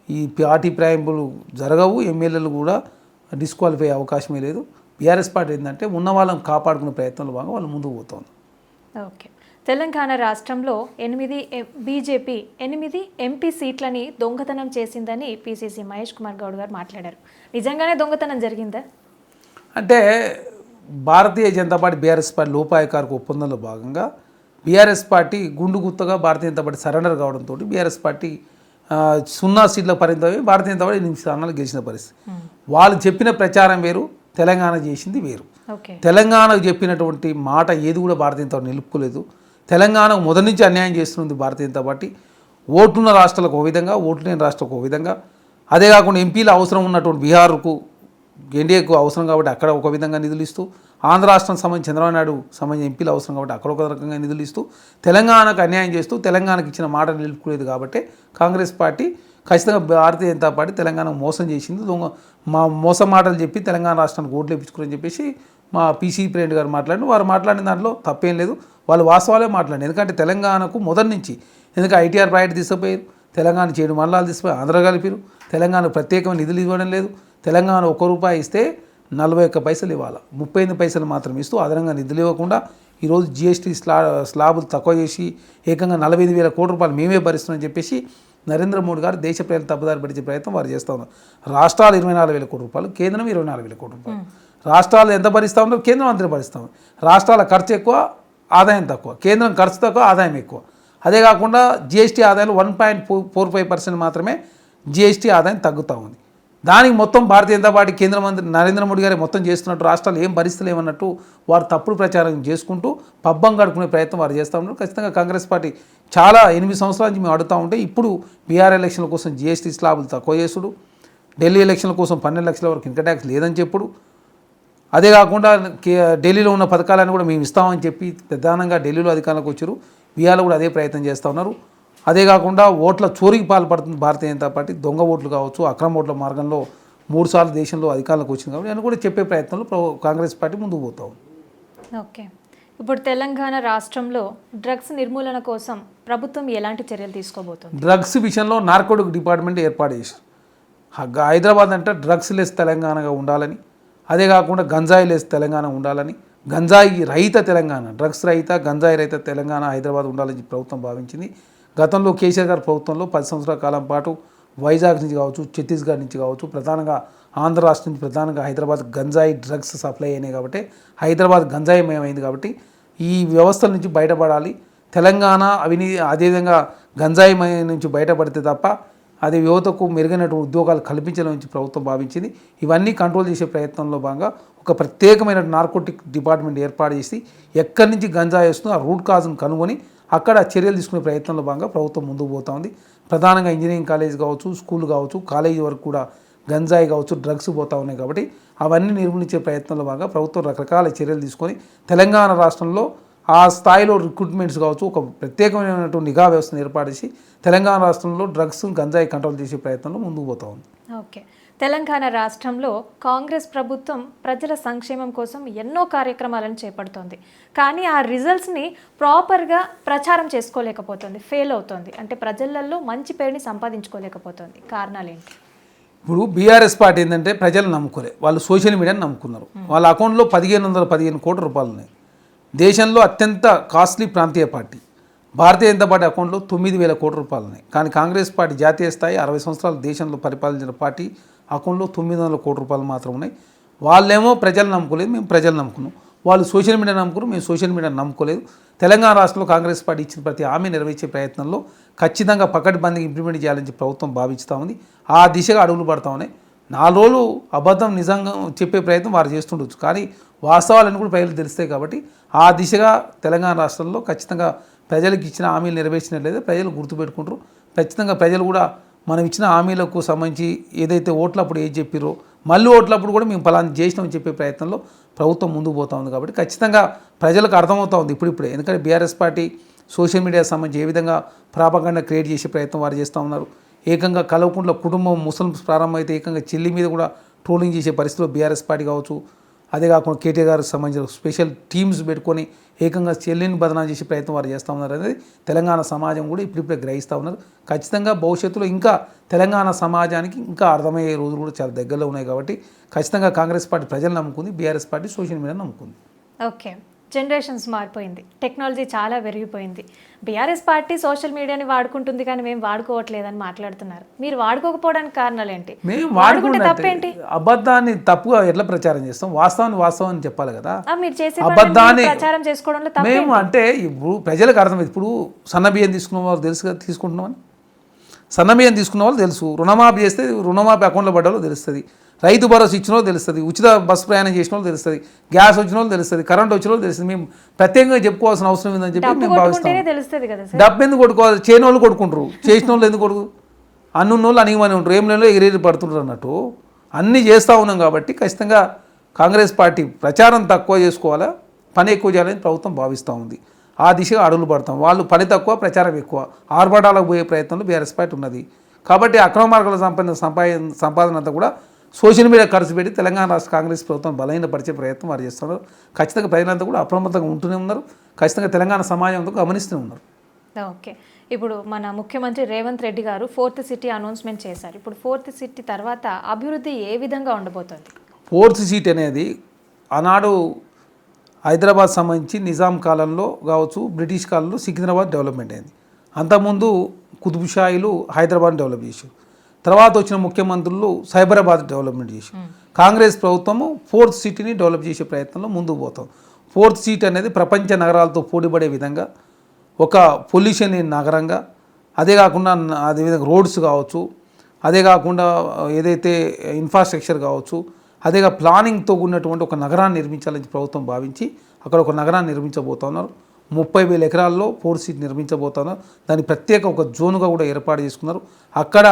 ఈ పార్టీ ఫిరాయింపులు జరగవు, ఎమ్మెల్యేలు కూడా డిస్క్వాలిఫై అయ్యే అవకాశమే లేదు. బీఆర్ఎస్ పార్టీ ఏంటంటే ఉన్న వాళ్ళని కాపాడుకునే ప్రయత్నంలో భాగంగా వాళ్ళు ముందుకు పోతుంది. ఓకే. తెలంగాణ రాష్ట్రంలో బీజేపీ 8 ఎంపీ సీట్లని దొంగతనం చేసిందని పీసీసీ మహేష్ కుమార్ గౌడ్ గారు మాట్లాడారు. నిజంగానే దొంగతనం జరిగిందా? అంటే భారతీయ జనతా పార్టీ బీఆర్ఎస్ పార్టీ లోపాయకారక ఒప్పందంలో భాగంగా బీఆర్ఎస్ పార్టీ గుండు గుత్తగా భారతీయ జనతా పార్టీ సరెండర్ కావడంతో బీఆర్ఎస్ పార్టీ 0 సీట్ల పరిమితమై భారతీయ జనతా పార్టీ 8 స్థానాలు గెలిచిన పరిస్థితి. వాళ్ళు చెప్పిన ప్రచారం వేరు, తెలంగాణ చేసింది వేరు. ఓకే. తెలంగాణకు చెప్పినటువంటి మాట ఏది కూడా భారతీయ జనతా పార్టీ నిలుపుకోలేదు. తెలంగాణకు మొదటి నుంచి అన్యాయం చేస్తుంది భారతీయ జనతా పార్టీ. ఓట్లున్న రాష్ట్రాలకు ఒక విధంగా, ఓట్లు లేని రాష్ట్రాలకు ఒక విధంగా. అదే కాకుండా ఎంపీలు అవసరం ఉన్నటువంటి బీహార్కు ఎన్డీఏకు అవసరం కాబట్టి అక్కడ ఒక విధంగా నిధులు ఇస్తూ, ఆంధ్ర రాష్ట్రం సంబంధించి చంద్రబాబు నాయుడు సంబంధించిన ఎంపీలు అవసరం కాబట్టి అక్కడ ఒక రకంగా నిధులు ఇస్తూ, తెలంగాణకు అన్యాయం చేస్తూ తెలంగాణకు ఇచ్చిన మాట నిలుపుకోలేదు. కాబట్టి కాంగ్రెస్ పార్టీ ఖచ్చితంగా భారతీయ జనతా పార్టీ తెలంగాణకు మోసం చేసింది. మోసం మాటలు చెప్పి తెలంగాణ రాష్ట్రానికి ఓట్లు వేయించుకోరని చెప్పేసి మా పీసీ ప్రేమ్ గారు మాట్లాడి, వారు మాట్లాడిన దాంట్లో తప్పేం లేదు, వాళ్ళు వాస్తవాలే మాట్లాడారు. ఎందుకంటే తెలంగాణకు మొదటి నుంచి ఎందుకంటే ఐటీఆర్ ప్రాజెక్ట్ తీసుకుపోయారు, తెలంగాణ 7 మండలాలు తీసుకుపోయి ఆంధ్ర కలిపారు, తెలంగాణకు ప్రత్యేకమైన నిధులు ఇవ్వడం లేదు. తెలంగాణ ₹1 ఇస్తే 41 పైసలు ఇవ్వాలి, 38 పైసలు మాత్రం ఇస్తూ అదనంగా నిధులు ఇవ్వకుండా ఈరోజు జీఎస్టీ స్లాబులు తక్కువ చేసి ఏకంగా 45,000 కోట్ల రూపాయలు మేమే భరిస్తున్నామని చెప్పేసి నరేంద్ర మోడీ గారు దేశ ప్రజలు తప్పుదారి పడిచే ప్రయత్నం వారు చేస్తూ ఉన్నారు. రాష్ట్రాలు 24,000 కోట్ల రూపాయలు, కేంద్రం 24,000 కోట్ల రూపాయలు. రాష్ట్రాలు ఎంత భరిస్తూ ఉన్నారు, కేంద్రం అంతా భరిస్తాం. రాష్ట్రాల ఖర్చు ఎక్కువ, ఆదాయం తక్కువ, కేంద్రం ఖర్చు తక్కువ, ఆదాయం ఎక్కువ. అదే కాకుండా జీఎస్టీ ఆదాయాలు 1.45% మాత్రమే జీఎస్టీ ఆదాయం తగ్గుతూ ఉంది. దానికి మొత్తం భారతీయ జనతా పార్టీ కేంద్ర మంత్రి నరేంద్ర మోడీ గారే మొత్తం చేస్తున్నట్టు, రాష్ట్రాలు ఏం భరిస్తలేమన్నట్టు వారు తప్పుడు ప్రచారం చేసుకుంటూ పబ్బం గడుపుకునే ప్రయత్నం వారు చేస్తూ ఉన్నారు. ఖచ్చితంగా కాంగ్రెస్ పార్టీ చాలా 8 సంవత్సరాల నుంచి మేము అడుగుతూ ఉంటే ఇప్పుడు బీహార్ ఎలక్షన్ల కోసం జీఎస్టీ స్లాబులు తక్కువ చేసుడు, ఢిల్లీ ఎలక్షన్ల కోసం 12 లక్షల వరకు ఇన్కమ్ ట్యాక్స్ లేదని చెప్పుడు, అదే కాకుండా ఢిల్లీలో ఉన్న పథకాలను కూడా మేము ఇస్తామని చెప్పి ప్రధానంగా ఢిల్లీలో అధికారంలోకి వచ్చారు. బీహార్లో కూడా అదే ప్రయత్నం చేస్తూ ఉన్నారు. అదే కాకుండా ఓట్ల చోరీకి పాల్పడుతుంది భారతీయ జనతా పార్టీ. దొంగ ఓట్లు కావచ్చు, అక్రమ ఓట్ల మార్గంలో 3 సార్లు దేశంలో అధికారంలోకి వచ్చింది కాబట్టి అని కూడా చెప్పే ప్రయత్నంలో కాంగ్రెస్ పార్టీ ముందుకు పోతా ఉంది. ఓకే. ఇప్పుడు తెలంగాణ రాష్ట్రంలో డ్రగ్స్ నిర్మూలన కోసం ప్రభుత్వం ఎలాంటి చర్యలు తీసుకోబోతుంది? డ్రగ్స్ విషయంలో నార్కోటిక్ డిపార్ట్మెంట్ ఏర్పాటు చేశారు. హైదరాబాద్ అంటే డ్రగ్స్ లెస్ తెలంగాణగా ఉండాలని, అదే కాకుండా గంజాయి లెస్ తెలంగాణ ఉండాలని, గంజాయి రహిత తెలంగాణ, డ్రగ్స్ రహిత గంజాయి రహిత తెలంగాణ హైదరాబాద్ ఉండాలని ప్రభుత్వం భావించింది. గతంలో కేసీఆర్ గారి ప్రభుత్వంలో 10 సంవత్సరాల కాలం పాటు వైజాగ్ నుంచి కావచ్చు, ఛత్తీస్గఢ్ నుంచి కావచ్చు, ప్రధానంగా ఆంధ్ర రాష్ట్రం నుంచి ప్రధానంగా హైదరాబాద్ గంజాయి డ్రగ్స్ సప్లై అయినాయి కాబట్టి హైదరాబాద్ గంజాయిమయమైంది. కాబట్టి ఈ వ్యవస్థల నుంచి బయటపడాలి. తెలంగాణ అదేవిధంగా గంజాయిమయ నుంచి బయటపడితే తప్ప అది యువతకు మెరుగైనటువంటి ఉద్యోగాలు కల్పించడం నుంచి ప్రభుత్వం భావించింది. ఇవన్నీ కంట్రోల్ చేసే ప్రయత్నంలో భాగంగా ఒక ప్రత్యేకమైన నార్కోటిక్ డిపార్ట్మెంట్ ఏర్పాటు చేసి ఎక్కడి నుంచి గంజాయి వస్తుందో ఆ రూట్ కాజ్ను కనుగొని అక్కడ చర్యలు తీసుకునే ప్రయత్నంలో భాగంగా ప్రభుత్వం ముందుకు పోతూ ఉంది. ప్రధానంగా ఇంజనీరింగ్ కాలేజ్ కావచ్చు, స్కూల్ కావచ్చు, కాలేజీ వరకు కూడా గంజాయి కావచ్చు, డ్రగ్స్ పోతూ ఉన్నాయి. కాబట్టి అవన్నీ నిర్మూలించే ప్రయత్నంలో భాగంగా ప్రభుత్వం రకరకాల చర్యలు తీసుకొని తెలంగాణ రాష్ట్రంలో ఆ స్థాయిలో రిక్రూట్మెంట్స్ కావచ్చు, ఒక ప్రత్యేకమైనటువంటి నిఘా వ్యవస్థను ఏర్పాటు చేసి తెలంగాణ రాష్ట్రంలో డ్రగ్స్ గంజాయి కంట్రోల్ చేసే ప్రయత్నంలో ముందుకు పోతా ఉంది. ఓకే. తెలంగాణ రాష్ట్రంలో కాంగ్రెస్ ప్రభుత్వం ప్రజల సంక్షేమం కోసం ఎన్నో కార్యక్రమాలను చేపడుతోంది. కానీ ఆ రిజల్ట్స్ని ప్రాపర్గా ప్రచారం చేసుకోలేకపోతుంది, ఫెయిల్ అవుతుంది. అంటే ప్రజలలో మంచి పేరుని సంపాదించుకోలేకపోతుంది. కారణాలు ఏంటి? ఇప్పుడు బీఆర్ఎస్ పార్టీ ఏంటంటే ప్రజలు నమ్ముకోలే, వాళ్ళు సోషల్ మీడియాని నమ్ముకున్నారు. వాళ్ళ అకౌంట్లో 1515 కోట్ల రూపాయలు ఉన్నాయి. దేశంలో అత్యంత కాస్ట్లీ ప్రాంతీయ పార్టీ భారతీయ జనతా పార్టీ అకౌంట్లో 9,000 కోట్ల రూపాయలు ఉన్నాయి. కానీ కాంగ్రెస్ పార్టీ జాతీయ స్థాయి 60 సంవత్సరాలు దేశంలో పరిపాలించిన పార్టీ అకౌంట్లో 900 కోట్ల రూపాయలు మాత్రం ఉన్నాయి. వాళ్ళేమో ప్రజలు నమ్ముకోలేదు, మేము ప్రజలు నమ్ముకున్నాం. వాళ్ళు సోషల్ మీడియా నమ్ముకున్నారు, మేము సోషల్ మీడియా నమ్ముకోలేదు. తెలంగాణ రాష్ట్రంలో కాంగ్రెస్ పార్టీ ఇచ్చిన ప్రతి హామీ నెరవేర్చే ప్రయత్నంలో ఖచ్చితంగా పకడ్బందీగా ఇంప్లిమెంట్ చేయాలని ప్రభుత్వం భావిస్తూ ఉంది. ఆ దిశగా అడుగులు పడతా ఉన్నాయి. 4 రోజులు అబద్ధం నిజంగా చెప్పే ప్రయత్నం వారు చేస్తుండొచ్చు, కానీ వాస్తవాలను కూడా ప్రజలు తెలుస్తాయి. కాబట్టి ఆ దిశగా తెలంగాణ రాష్ట్రంలో ఖచ్చితంగా ప్రజలకు ఇచ్చిన హామీలు నెరవేర్చినట్లయితే ప్రజలు గుర్తుపెట్టుకుంటారు. ఖచ్చితంగా ప్రజలు కూడా మనం ఇచ్చిన హామీలకు సంబంధించి ఏదైతే ఓట్లప్పుడు ఏది చెప్పారో మళ్ళీ ఓట్లప్పుడు కూడా మేము ఫలాన్ని చేసినామని చెప్పే ప్రయత్నంలో ప్రభుత్వం ముందుకు పోతూ ఉంది. కాబట్టి ఖచ్చితంగా ప్రజలకు అర్థమవుతూ ఉంది ఇప్పుడిప్పుడే. ఎందుకంటే బీఆర్ఎస్ పార్టీ సోషల్ మీడియాకి సంబంధించి ఏ విధంగా ప్రాపగండా క్రియేట్ చేసే ప్రయత్నం వారు చేస్తూ ఉన్నారు. ఏకంగా కల్వకుంట్ల కుటుంబం ముస్లిమ్స్ ప్రారంభమైతే ఏకంగా చెల్లి మీద కూడా ట్రోలింగ్ చేసే పరిస్థితిలో బీఆర్ఎస్ పార్టీ కావచ్చు, అదే కాకుండా కేటీఆర్ గారికి సంబంధించిన స్పెషల్ టీమ్స్ పెట్టుకొని ఏకంగా చెల్లిని బదనాం చేసే ప్రయత్నం వారు చేస్తూ ఉన్నారు అనేది తెలంగాణ సమాజం కూడా ఇప్పుడిప్పుడే గ్రహిస్తూ ఉన్నారు. ఖచ్చితంగా భవిష్యత్తులో ఇంకా తెలంగాణ సమాజానికి ఇంకా అర్థమయ్యే రోజులు కూడా చాలా దగ్గరలో ఉన్నాయి. కాబట్టి ఖచ్చితంగా కాంగ్రెస్ పార్టీ ప్రజలు నమ్ముకుంది, బీఆర్ఎస్ పార్టీ సోషల్ మీడియా నమ్ముకుంది. ఓకే. జనరేషన్స్ మారిపోయింది, టెక్నాలజీ చాలా పెరిగిపోయింది. బీఆర్ఎస్ పార్టీ సోషల్ మీడియాని వాడుకుంటుంది కానీ మేము వాడుకోవట్లేదని మాట్లాడుతున్నారు. మీరు వాడుకోకపోవడానికి కారణాలు ఏంటి? మేము వాడుకుంటే తప్పేంటి? అబద్ధాన్ని తప్పుగా ఎట్లా ప్రచారం చేస్తాం? వాస్తవాన్ని వాస్తవం అని చెప్పాలి కదా. మీరు చేసే అబద్ధాన్ని ప్రచారం చేసుకోవడంలో తప్పేంటి? మేము అంటే ఇప్పుడు ప్రజలకు అర్థమైంది. ఇప్పుడు సన్నబియ్యం తీసుకున్న వాళ్ళు తెలుసు కదా, తీసుకుంటున్నామని. సన్నబియ్యం తీసుకున్న వాళ్ళు తెలుసు, రుణమాఫీ చేస్తే రుణమాఫీ అకౌంట్లో పడ్డ వాళ్ళు తెలుస్తుంది, రైతు భరోసా ఇచ్చిన వాళ్ళు తెలుస్తుంది, ఉచిత బస్సు ప్రయాణం చేసిన వాళ్ళు తెలుస్తుంది, గ్యాస్ వచ్చిన వాళ్ళు తెలుస్తుంది, కరెంట్ వచ్చిన వాళ్ళు తెలుస్తుంది. మేము ప్రత్యేకంగా చెప్పుకోవాల్సిన అవసరం ఏందని చెప్పి మేము భావిస్తాం. తెలుస్తుంది కదా సార్. డబ్బు ఎందుకు కొట్టుకోవాలి? చేయని వాళ్ళు కొట్టుకుంటారు, చేసిన వాళ్ళు ఎందుకు కొడుకు? అన్నున్న వాళ్ళు అణిగిమని ఉంటారు, ఏం లేదో ఎగిరేరి పడుతుంటారు అన్నట్టు. అన్నీ చేస్తూ ఉన్నాం కాబట్టి ఖచ్చితంగా కాంగ్రెస్ పార్టీ ప్రచారం తక్కువ చేసుకోవాలా, పని ఎక్కువ చేయాలని ప్రభుత్వం భావిస్తూ ఉంది. ఆ దిశగా అడుగులు పడతాం. వాళ్ళు పని తక్కువ, ప్రచారం ఎక్కువ, ఆర్భాటాలకు పోయే ప్రయత్నంలో బీఆర్ఎస్ పార్టీ ఉన్నది. కాబట్టి అక్రమ మార్గాల సంపాదన అంతా కూడా సోషల్ మీడియా ఖర్చు పెట్టి తెలంగాణ రాష్ట్ర కాంగ్రెస్ ప్రభుత్వం బలహీనపరిచే ప్రయత్నం వారు చేస్తున్నారు. ఖచ్చితంగా ప్రజలంతా కూడా అప్రమత్తంగా ఉంటూనే ఉన్నారు. ఖచ్చితంగా తెలంగాణ సమాజం అంతా గమనిస్తూనే ఉన్నారు. ఓకే, ఇప్పుడు మన ముఖ్యమంత్రి రేవంత్ రెడ్డి గారు 4th సిటీ అనౌన్స్మెంట్ చేశారు. ఇప్పుడు 4th సిటీ తర్వాత అభివృద్ధి ఏ విధంగా ఉండబోతోంది? 4th సీట్ అనేది ఆనాడు హైదరాబాద్ సంబంధించి నిజాం కాలంలో కావచ్చు, బ్రిటిష్ కాలంలో సికింద్రాబాద్ డెవలప్మెంట్ అయింది. అంతకుముందు కుతుబ్ షాహీలు హైదరాబాద్ డెవలప్ చేశారు. తర్వాత వచ్చిన ముఖ్యమంత్రులు సైబరాబాద్ డెవలప్మెంట్ చేశారు. కాంగ్రెస్ ప్రభుత్వము 4th సిటీని డెవలప్ చేసే ప్రయత్నంలో ముందుకు పోతాం. 4th సీట్ అనేది ప్రపంచ నగరాలతో పోటీపడే విధంగా ఒక పొల్యూషన్ లేని నగరంగా, అదే కాకుండా అదేవిధంగా రోడ్స్ కావచ్చు, అదే కాకుండా ఏదైతే ఇన్ఫ్రాస్ట్రక్చర్ కావచ్చు, అదేగా ప్లానింగ్తో ఉన్నటువంటి ఒక నగరాన్ని నిర్మించాలని ప్రభుత్వం భావించి అక్కడ ఒక నగరాన్ని నిర్మించబోతున్నారు. 30,000 ఎకరాల్లో 4th సీట్ నిర్మించబోతున్నారు. దాన్ని ప్రత్యేక ఒక జోన్గా కూడా ఏర్పాటు చేసుకున్నారు. అక్కడ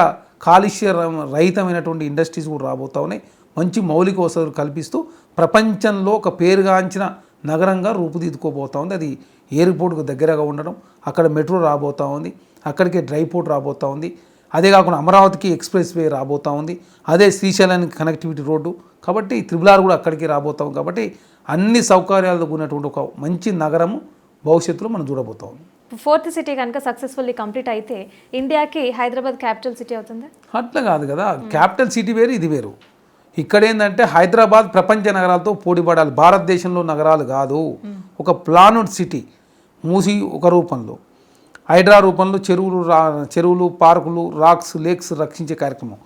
కాలుష్య రహితమైనటువంటి ఇండస్ట్రీస్ కూడా రాబోతా ఉన్నాయి. మంచి మౌలిక వసతులు కల్పిస్తూ ప్రపంచంలో ఒక పేరుగాంచిన నగరంగా రూపుదిద్దుకోబోతా ఉంది. అది ఎయిర్పోర్ట్కు దగ్గరగా ఉండడం, అక్కడ మెట్రో రాబోతూ ఉంది, అక్కడికి డ్రై పోర్ట్ రాబోతూ ఉంది, అదే కాకుండా అమరావతికి ఎక్స్ప్రెస్ వే రాబోతూ ఉంది, అదే శ్రీశైలానికి కనెక్టివిటీ రోడ్డు, కాబట్టి త్రిబుల్ కూడా అక్కడికి రాబోతాం. కాబట్టి అన్ని సౌకర్యాలతో కూడినటువంటి ఒక మంచి నగరము భవిష్యత్తులో మనం చూడబోతాం. 4th సిటీ కనుక సక్సెస్ఫుల్లీ కంప్లీట్ అయితే ఇండియాకి హైదరాబాద్ క్యాపిటల్ సిటీ అవుతుంది? అట్లా కాదు కదా, క్యాపిటల్ సిటీ వేరు, ఇది వేరు. ఇక్కడ ఏంటంటే హైదరాబాద్ ప్రపంచ నగరాలతో పోటీపడాలి, భారతదేశంలో నగరాలు కాదు. ఒక ప్లానెడ్ సిటీ, మూసి ఒక రూపంలో, హైడ్రా రూపంలో చెరువులు, పార్కులు, రాక్స్, లేక్స్ రక్షించే కార్యక్రమం.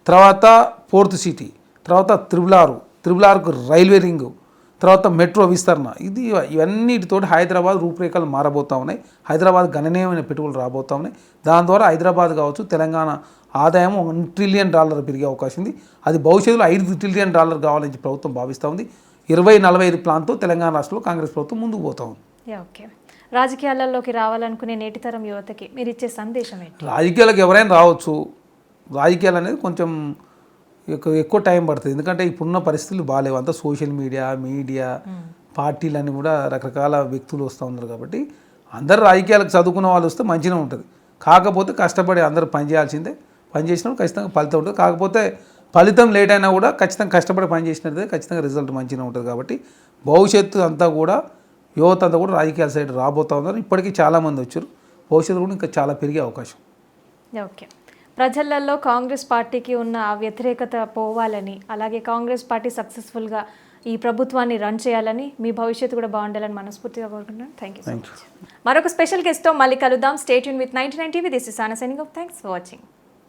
తర్వాత 4th సిటీ, తర్వాత త్రిబుల్ ఆర్కు రైల్వే రింగు, తర్వాత మెట్రో విస్తరణ. ఇవన్నిటితో హైదరాబాద్ రూపురేఖలు మారబోతూ ఉన్నాయి. హైదరాబాద్ గణనీయమైన పెట్టుబడులు రాబోతూ ఉన్నాయి. దాని ద్వారా హైదరాబాద్ కావచ్చు, తెలంగాణ ఆదాయం $1 ట్రిలియన్ పెరిగే అవకాశం ఉంది. అది భవిష్యత్తులో $5 ట్రిలియన్ కావాలని ప్రభుత్వం భావిస్తూ ఉంది. 2045 ప్లాన్తో తెలంగాణ రాష్ట్రంలో కాంగ్రెస్ ప్రభుత్వం ముందుకు పోతా ఉంది. ఓకే, రాజకీయాలలోకి రావాలనుకునే నేటితరం యువతకి మీరు ఇచ్చే సందేశం ఏంటి? రాజకీయాలకు ఎవరైనా రావచ్చు. రాజకీయాలు అనేది కొంచెం ఎక్కువ టైం పడుతుంది, ఎందుకంటే ఇప్పుడున్న పరిస్థితులు బాగాలేవు. అంతా సోషల్ మీడియా పార్టీలన్నీ కూడా రకరకాల వ్యక్తులు వస్తూ ఉన్నారు. కాబట్టి అందరు రాజకీయాలకు చదువుకున్న వాళ్ళు వస్తే మంచిగా ఉంటుంది. కాకపోతే కష్టపడి అందరూ పనిచేయాల్సిందే. పని చేసినప్పుడు ఖచ్చితంగా ఫలితం ఉంటుంది. కాకపోతే ఫలితం లేట్ అయినా కూడా ఖచ్చితంగా కష్టపడి పని చేసినట్లయితే ఖచ్చితంగా రిజల్ట్ మంచిగా ఉంటుంది. కాబట్టి భవిష్యత్తు అంతా కూడా యువత అంతా కూడా రాజకీయాల సైడ్ రాబోతూ ఉన్నారు. ఇప్పటికీ చాలామంది వచ్చారు. భవిష్యత్తు కూడా ఇంకా చాలా పెరిగే అవకాశం. ఓకే, ప్రజలలో కాంగ్రెస్ పార్టీకి ఉన్న ఆ వ్యతిరేకత పోవాలని, అలాగే కాంగ్రెస్ పార్టీ సక్సెస్ఫుల్గా ఈ ప్రభుత్వాన్ని రన్ చేయాలని, మీ భవిష్యత్తు కూడా బాగుండాలని మనస్ఫూర్తిగా కోరుకుంటున్నాను. Thank you so much. మరొక స్పెషల్ గెస్ట్తో మళ్ళీ కలుద్దాం. Stay tune with 99 TV. This is Sana signing off. Thanks for watching.